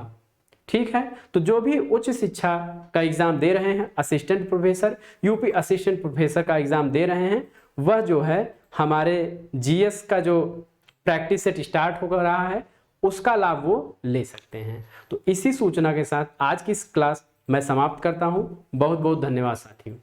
ठीक है। तो जो भी उच्च शिक्षा का एग्जाम दे रहे हैं, assistant professor, UP assistant professor का एग्जाम दे रहे हैं, वह जो है हमारे जीएस का जो प्रैक्टिस सेट स्टार्ट हो रहा है उसका लाभ वो ले सकते हैं। तो इसी सूचना के साथ आज की इस क्लास मैं समाप्त करता हूं। बहुत बहुत धन्यवाद साथियों।